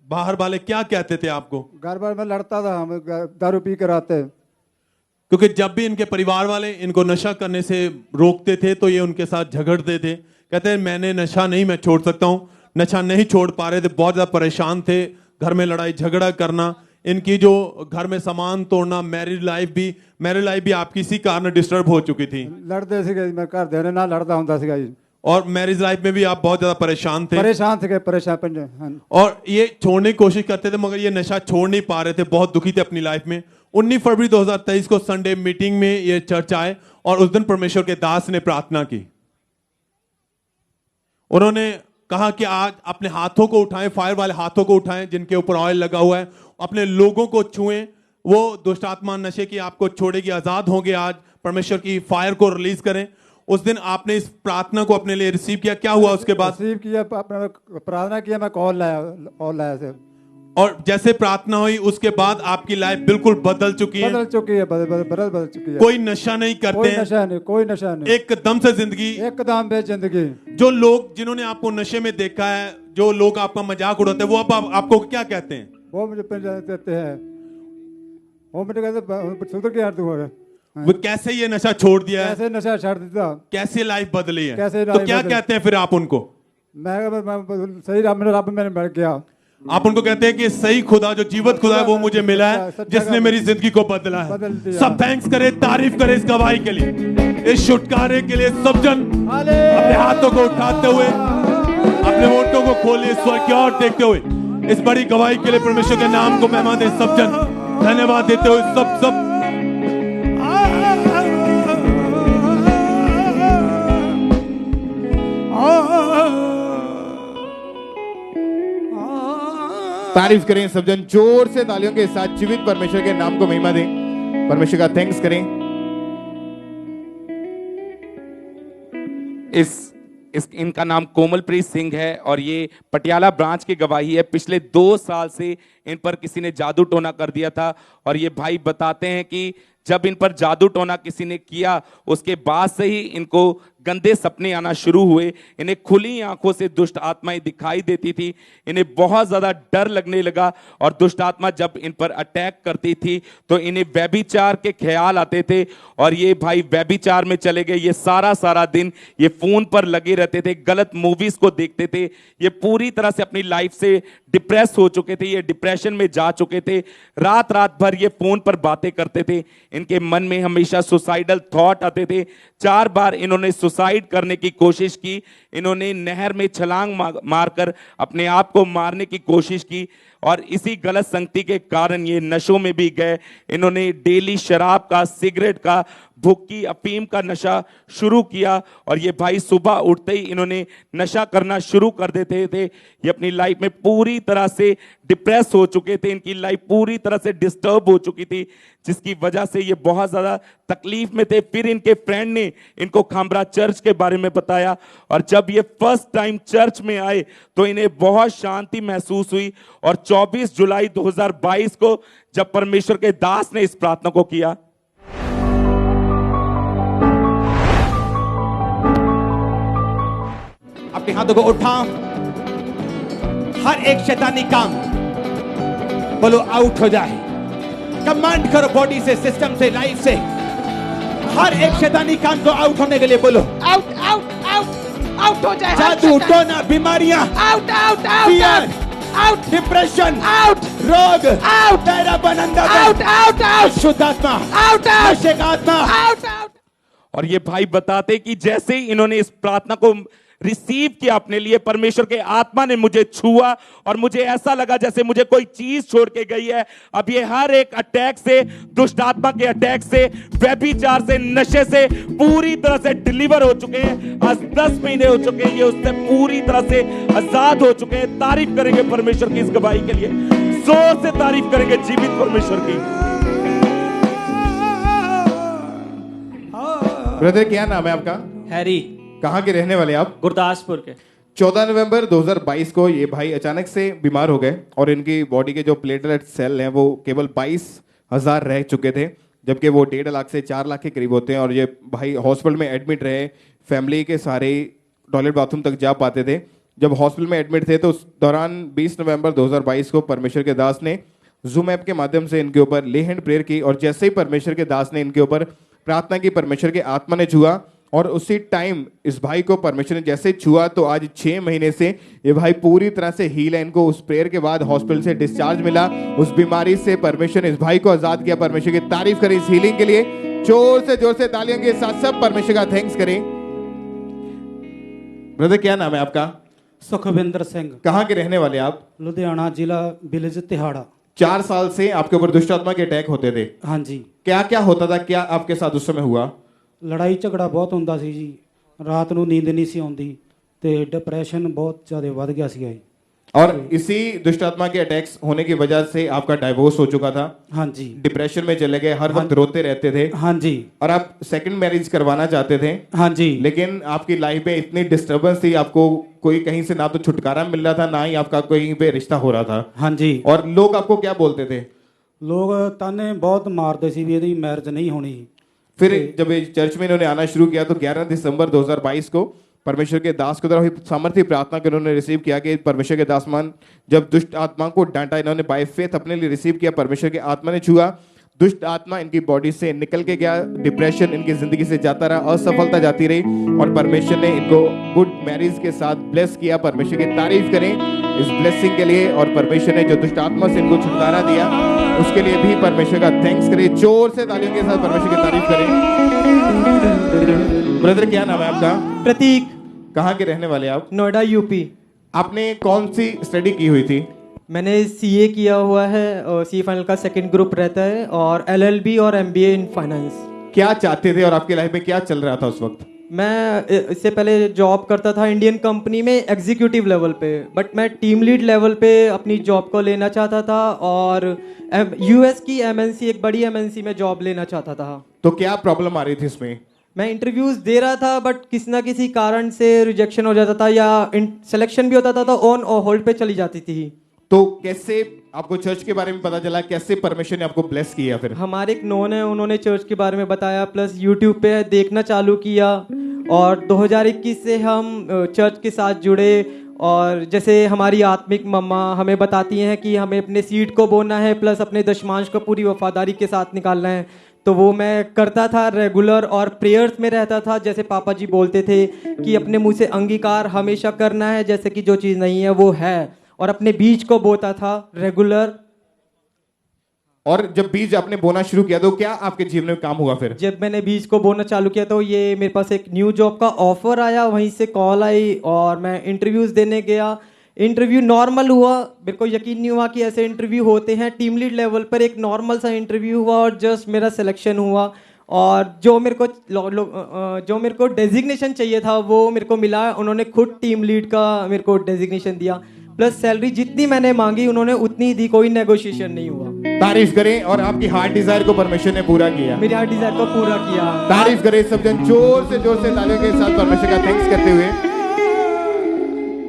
बाहर वाले क्या कहते थे आपको? घर बार में लड़ता था, हम दारू पी कर आते। क्योंकि जब भी इनके परिवार वाले इनको नशा करने से रोकते थे तो ये उनके साथ झगड़ते थे, कहते हैं मैंने नशा नहीं, मैं छोड़ सकता हूँ। नशा नहीं छोड़ पा रहे थे, बहुत ज्यादा परेशान थे, घर में लड़ाई झगड़ा करना, इनकी जो घर में सामान तोड़ना, मैरिड लाइफ भी आपकी इसी कारण डिस्टर्ब हो चुकी थी। लड़ते थे, मैं घर देने ना लड़ता हूँ जी। और मैरिज लाइफ में भी आप बहुत ज्यादा परेशान थे? परेशान। और ये छोड़ने की कोशिश करते थे मगर ये नशा छोड़ नहीं पा रहे थे, बहुत दुखी थे अपनी लाइफ में। 19 फरवरी 2023 को संडे मीटिंग में ये चर्च आए और उस दिन परमेश्वर के दास ने प्रार्थना की। उन्होंने कहा कि आज अपने हाथों को उठाएं, फायर वाले हाथों को उठाएं जिनके ऊपर ऑयल लगा हुआ है, अपने लोगों को छुएं, वो दुष्ट आत्मा नशे की आपको छोड़ेगी, आजाद होंगे। आज परमेश्वर की फायर को रिलीज करें। उस दिन आपने इस प्रार्थना को अपने लिए रिसीव किया, क्या हुआ उसके बाद? रिसीव किया, प्रार्थना किया, मैं कॉल लाया से। और जैसे प्रार्थना हुई उसके बाद आपकी लाइफ बिल्कुल बदल चुकी है? बदल चुकी है। कोई नशा नहीं करते हैं? कोई नशा नहीं। एकदम से जिंदगी, एकदम से जिंदगी। जो लोग जिन्होंने आपको नशे में देखा है, जो लोग आपका मजाक उड़ाते हैं, वो अब आपको क्या कहते हैं? वो मुझे कहते हैं, वो मुझे कहते सुधर के यार तू। वो कैसे ये नशा छोड़ दिया है? कैसे नशा छोड़ दिया, कैसे लाइफ बदली है? कैसे तो क्या कहते हैं फिर आप उनको? मैं सही रब में बैठ गया। आप उनको कहते हैं कि सही खुदा, जो जीवित खुदा है, वो मुझे मिला है जिसने मेरी जिंदगी को बदला है। सब थैंक्स करें, तारीफ करें इस गवाही के लिए, इस छुटकारे के लिए। सब जन अपने हाथों को उठाते हुए, अपने होठों को खोले, स्वर की ओर देखते हुए इस बड़ी गवाही के लिए परमेश्वर के नाम को महिमा दें। सब जन धन्यवाद देते हुए सब तारीफ करें सब जन, जोर से तालियों के साथ जीवित परमेश्वर के नाम को महिमा दें, परमेश्वर का थैंक्स करें। इनका नाम कोमलप्रीत सिंह है और ये पटियाला ब्रांच की गवाही है। पिछले 2 साल से इन पर किसी ने जादू टोना कर दिया था और ये भाई बताते हैं कि जब इन पर जादू टोना किसी ने किया उसके बाद से ही इनको गंदे सपने आना शुरू हुए। इन्हें खुली आंखों से दुष्ट आत्माएं दिखाई देती थी, इन्हें बहुत ज्यादा डर लगने लगा और दुष्ट आत्मा जब इन पर अटैक करती थी तो इन्हें व्यभिचार के ख्याल आते थे और ये भाई व्यभिचार में चले गए। ये सारा दिन ये फोन पर लगे रहते थे, गलत मूवीज को देखते थे। ये पूरी तरह से अपनी लाइफ से डिप्रेस हो चुके थे, ये डिप्रेशन में जा चुके थे। रात भर ये फोन पर बातें करते थे, इनके मन में हमेशा सुसाइडल थॉट आते थे। 4 बार इन्होंने सुसाइड करने की कोशिश की, इन्होंने नहर में छलांग मारकर अपने आप को मारने की कोशिश की और इसी गलत संगति के कारण ये नशों में भी गए। इन्होंने डेली शराब का, सिगरेट का, भुक्की, अफीम का नशा शुरू किया और ये भाई सुबह उठते ही इन्होंने नशा करना शुरू कर देते थे। ये अपनी लाइफ में पूरी तरह से डिप्रेस हो चुके थे, इनकी लाइफ पूरी तरह से डिस्टर्ब हो चुकी थी, जिसकी वजह से ये बहुत ज़्यादा तकलीफ में थे। फिर इनके फ्रेंड ने इनको खामरा चर्च के बारे में बताया और जब ये फर्स्ट टाइम चर्च में आए तो इन्हें बहुत शांति महसूस हुई। और 24 जुलाई 2022 को जब परमेश्वर के दास ने इस प्रार्थना को किया, अपने हाथों को उठाओ, हर एक शैतानी काम बोलो आउट हो जाए। कमांड करो बॉडी से, सिस्टम से, लाइफ से, हर एक शैतानी काम को आउट होने के लिए बोलो आउट आउट आउट आउट हो जाए। जादू, टोना, बीमारियां out out fear, out depression, out रोग, आउट दायरा बंद, आउट आउट आउट शुद्ध आत्मा, आउट नशे का आत्मा आउट आउट। और ये भाई बताते कि जैसे ही इन्होंने इस प्रार्थना को रिसीव किया अपने लिए, परमेश्वर के आत्मा ने मुझे छुआ और मुझे ऐसा लगा जैसे मुझे कोई चीज छोड़ के गई है। अब ये हर एक अटैक से, दुष्ट आत्मा के अटैक से, व्यभिचार से, नशे से पूरी तरह से डिलीवर हो चुके हैं। आज 10 महीने हो चुके हैं, ये उससे पूरी तरह से आजाद हो चुके हैं। तारीफ करेंगे परमेश्वर की इस गवाही के लिए, जोर से तारीफ करेंगे जीवित परमेश्वर की। ब्रदर क्या नाम है आपका? हैरी। कहाँ के रहने वाले आप? गुरदासपुर के। 14 नवंबर 2022 को ये भाई अचानक से बीमार हो गए और इनकी बॉडी के जो प्लेटलेट सेल हैं वो केवल 22,000 रह चुके थे, जबकि वो 1.5 लाख से 4 लाख के करीब होते हैं। और ये भाई हॉस्पिटल में एडमिट रहे, फैमिली के सारे टॉयलेट बाथरूम तक जा पाते थे। जब हॉस्पिटल में एडमिट थे तो उस दौरान 20 नवंबर 2022 को परमेश्वर के दास ने जूम ऐप के माध्यम से इनके ऊपर ले हैंड प्रेयर की और जैसे ही परमेश्वर के दास ने इनके ऊपर प्रार्थना की, परमेश्वर के आत्मा ने छुआ और उसी टाइम इस भाई को परमेश्वर ने जैसे छुआ तो आज 6 महीने से ये भाई पूरी तरह से हील है। इनको उस प्रेयर के बाद हॉस्पिटल से डिस्चार्ज मिला, उस बीमारी से परमेश्वर ने इस भाई को आजाद किया। परमेश्वर की तारीफ करें इस हीलिंग के लिए, जोर से तालियों के साथ सब परमेश्वर का थैंक्स करें। ब्रदर क्या नाम है आपका? सुखविंदर सिंह। कहाँ के रहने वाले आप? लुधियाना जिला, विलेज तिहाड़ा। 4 साल से आपके ऊपर दुष्ट आत्मा के अटैक होते थे? हाँ जी। क्या क्या होता था, क्या आपके साथ उस समय हुआ? ਲੜਾਈ ਝਗੜਾ ਬਹੁਤ ਹੁੰਦਾ ਸੀ ਜੀ, ਰਾਤ ਨੂੰ ਨੀਂਦ ਨਹੀਂ ਸੀ ਆਉਂਦੀ ਤੇ ਡਿਪਰੈਸ਼ਨ ਬਹੁਤ ਜ਼ਿਆਦਾ ਵੱਧ ਗਿਆ ਸੀਗਾ ਜੀ। और इसी दुष्ट आत्मा के अटैक्स होने की वजह से आपका डाइवोर्स हो चुका था? हाँ जी। डिप्रेशन में चले गए, हर वक्त रोते रहते थे? हाँ जी। और आप सेकंड मैरिज करवाना चाहते थे? हाँ जी। लेकिन आपकी लाइफ में इतनी डिस्टर्बेंस थी, आपको कोई कहीं से ना तो छुटकारा मिल रहा था, ना ही आपका कहीं पे रिश्ता हो रहा था। हाँ जी। और लोग आपको क्या बोलते थे? लोग ताने बहुत मारते सी भी ਇਹਦੀ मैरिज नहीं होनी। फिर जब चर्च में इन्होंने आना शुरू किया तो 11 दिसंबर 2022 को परमेश्वर के दास के द्वारा सामर्थ्य प्रार्थना को इन्होंने रिसीव किया कि परमेश्वर के दास मान जब दुष्ट आत्मा को डांटा, इन्होंने बाय फेथ अपने लिए रिसीव किया। परमेश्वर के आत्मा ने छुआ, दुष्ट आत्मा इनकी बॉडी से निकल के गया, डिप्रेशन इनकी जिंदगी से जाता रहा, असफलता जाती रही और परमेश्वर ने इनको गुड मैरिज के साथ ब्लेस किया। परमेश्वर की तारीफ करें इस ब्लेसिंग के लिए और परमेश्वर ने जो दुष्ट आत्मा से इनको छुटकारा दिया उसके लिए भी परमेश्वर का थैंक्स करें। जोर से तालियों के साथ परमेश्वर की तारीफ करें। ब्रदर क्या नाम है आपका? प्रतीक। कहाँ के रहने वाले आप? नोएडा, यूपी। आपने कौन सी स्टडी की हुई थी? मैंने सीए किया हुआ है और सी फाइनल का सेकंड ग्रुप रहता है और एलएलबी और एमबीए इन फाइनेंस। क्या चाहते थे और आपकी लाइफ में क्या चल रहा था उस वक्त? मैं इससे पहले जॉब करता था इंडियन कंपनी में एग्जीक्यूटिव लेवल पे, बट मैं टीम लीड लेवल पे अपनी जॉब को लेना चाहता था और यूएस की एमएनसी, एक बड़ी एमएनसी में जॉब लेना चाहता था। तो क्या प्रॉब्लम आ रही थी इसमें? मैं इंटरव्यूज दे रहा था बट किसी ना किसी कारण से रिजेक्शन हो जाता था या सिलेक्शन भी होता था तो ऑन और होल्ड पे चली जाती थी। तो कैसे आपको चर्च के बारे में पता चला, कैसे परमेश्वर ने आपको ब्लेस किया? फिर हमारे एक नॉन है, उन्होंने चर्च के बारे में बताया, प्लस यूट्यूब पे देखना चालू किया और 2021 से हम चर्च के साथ जुड़े। और जैसे हमारी आत्मिक मम्मा हमें बताती हैं कि हमें अपने सीड को बोना है प्लस अपने दशमांश को पूरी वफादारी के साथ निकालना है, तो वो मैं करता था रेगुलर और प्रेयर्स में रहता था। जैसे पापा जी बोलते थे कि अपने मुंह से अंगीकार हमेशा करना है, जैसे कि जो चीज़ नहीं है वो है, और अपने बीज को बोता था रेगुलर। और जब बीज आपने बोना शुरू किया तो क्या आपके जीवन में काम हुआ? फिर जब मैंने बीज को बोना चालू किया तो ये मेरे पास एक न्यू जॉब का ऑफर आया, वहीं से कॉल आई और मैं इंटरव्यूज देने गया। इंटरव्यू नॉर्मल हुआ, मेरे को यकीन नहीं हुआ कि ऐसे इंटरव्यू होते हैं। टीम लीड लेवल पर एक नॉर्मल सा इंटरव्यू हुआ और जस्ट मेरा सिलेक्शन हुआ और जो मेरे को डेजिग्नेशन चाहिए था वो मेरे को मिला। उन्होंने खुद टीम लीड का मेरे को डेजिग्नेशन दिया, प्लस सैलरी जितनी मैंने मांगी उन्होंने उतनी दी, कोई नेगोशिएशन नहीं हुआ। तारीफ करें और आपकी हार्ट डिजायर को परमेश्वर ने पूरा किया। मेरी हार्ट डिजायर को पूरा किया। तारीफ करें सब जन जोर से तालियों के साथ परमेश्वर का थैंक्स करते हुए।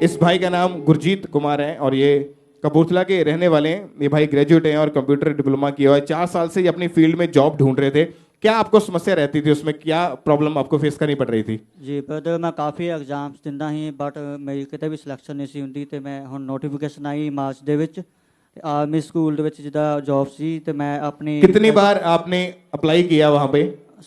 इस भाई का नाम गुरजीत कुमार है और ये कपूरथला के रहने वाले हैं। ये भाई ग्रेजुएट हैं और कंप्यूटर डिप्लोमा किया हुआ है। 4 साल से ये अपनी फील्ड में जॉब ढूंढ रहे थे। क्या आपको समस्या रहती थी उसमें, क्या प्रॉब्लम आपको फेस करनी पड़ रही थी? जी ब्रदर, मैं काफ़ी एग्जाम्स ਦਿੰਦਾ ਹੀ ਬਟ ਮੇਰੀ ਕਿਤੇ ਵੀ ਸਿਲੈਕਸ਼ਨ ਨਹੀਂ ਸੀ ਹੁੰਦੀ ਤੇ ਮੈਂ ਹੁਣ ਨੋਟੀਫਿਕੇਸ਼ਨ ਆਈ ਮਾਰਚ ਦੇ ਵਿੱਚ आर्मी स्कूल ਦੇ ਵਿੱਚ ਜਿੱਦਾਂ जॉब ਸੀ ਤੇ मैं अपनी कितनी बार आपने अप्लाई किया वहाँ पे?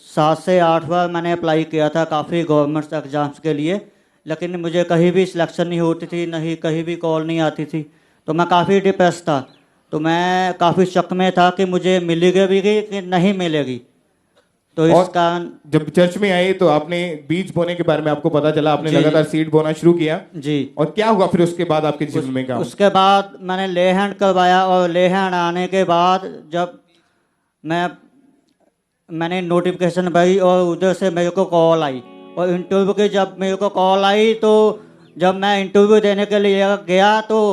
7 से 8 बार मैंने अप्लाई किया था काफ़ी गवर्नमेंट एग्जाम्स के लिए, लेकिन मुझे कहीं भी सिलेक्शन नहीं होती थी, नहीं कहीं भी कॉल नहीं आती थी, तो मैं काफ़ी डिप्रेस था। तो मैं काफ़ी शक में था कि मुझे मिलेगी भी कि नहीं मिलेगी। तो इस कारण जब चर्च में आए तो आपने बीज बोने के बारे में आपको पता चला, आपने लगातार सीड बोना शुरू किया जी। और क्या हुआ फिर उसके बाद आपके जीवन में काम? उसके बाद मैंने ले हैंड करवाया और ले हैंड आने के बाद जब मैंने नोटिफिकेशन भरी और उधर से मेरे को कॉल आई और इंटरव्यू की जब मेरे को कॉल आई तो जब मैं इंटरव्यू देने के लिए गया तो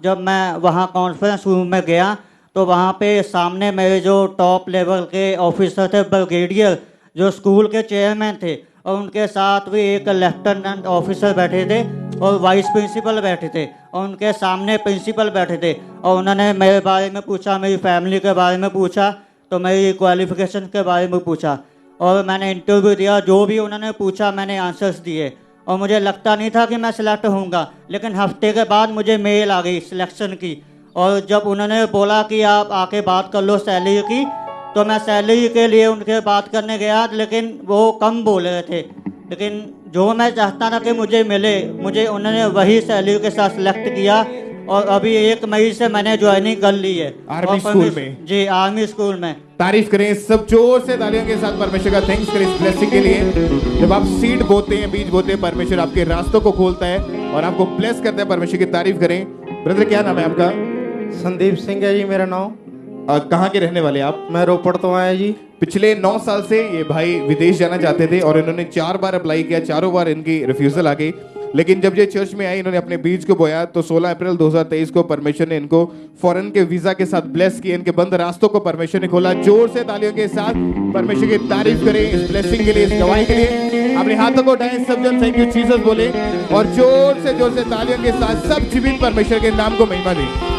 जब मैं वहाँ कॉन्फ्रेंस रूम में गया तो वहाँ पे सामने मेरे जो टॉप लेवल के ऑफिसर थे, ब्रिगेडियर जो स्कूल के चेयरमैन थे, और उनके साथ भी एक लेफ्टिनेंट ऑफिसर बैठे थे और वाइस प्रिंसिपल बैठे थे और उनके सामने प्रिंसिपल बैठे थे और उन्होंने मेरे बारे में पूछा, मेरी फैमिली के बारे में पूछा, तो मेरी क्वालिफिकेशन के बारे में पूछा और मैंने इंटरव्यू दिया। जो भी उन्होंने पूछा मैंने आंसर्स दिए और मुझे लगता नहीं था कि मैं सिलेक्ट होऊंगा, लेकिन हफ्ते के बाद मुझे मेल आ गई सिलेक्शन की। और जब उन्होंने बोला कि आप आके बात कर लो सैलरी की, तो मैं सैलरी के लिए उनके बात करने गया, लेकिन वो कम बोल रहे थे, लेकिन जो मैं चाहता था कि मुझे मिले, मुझे उन्होंने वही सैलरी के साथ सिलेक्ट किया और अभी 1 मई से मैंने ज्वाइनिंग कर ली है आर्मी स्कूल में। जी, आर्मी स्कूल में। तारीफ करें सब जोर से तालियों के साथ परमेश्वर का थैंक्स करें इस ब्लेसिंग के लिए। जब आप सीड बोते हैं, बीज बोते हैं, परमेश्वर आपके रास्तों को खोलता है और आपको ब्लेस करता है। परमेश्वर की तारीफ करें। ब्रदर क्या नाम है आपका? संदीप सिंह है जी मेरा नाम। कहाँ के रहने वाले आप? मैं रोपड़ तो आया जी। पिछले 9 साल से ये भाई विदेश जाना चाहते थे और इन्होंने 4 बार अप्लाई किया, 4 बार इनकी रिफ्यूजल आ गई। लेकिन जब ये चर्च में आई, इन्होंने अपने बीज को बोया, तो 16 अप्रैल 2023 को परमेश्वर ने इनको फॉरेन के वीजा के साथ ब्लेस किया। इनके बंद रास्तों को परमेश्वर ने खोला। जोर से तालियों के साथ परमेश्वर की तारीफ करें इस ब्लेसिंग के लिए, इस गवाही के लिए। अपने हाथों को उठाएं, सब जन थैंक यू जीसस बोले और जोर से तालियों के साथ सब जीवित परमेश्वर के नाम को महिमा दें।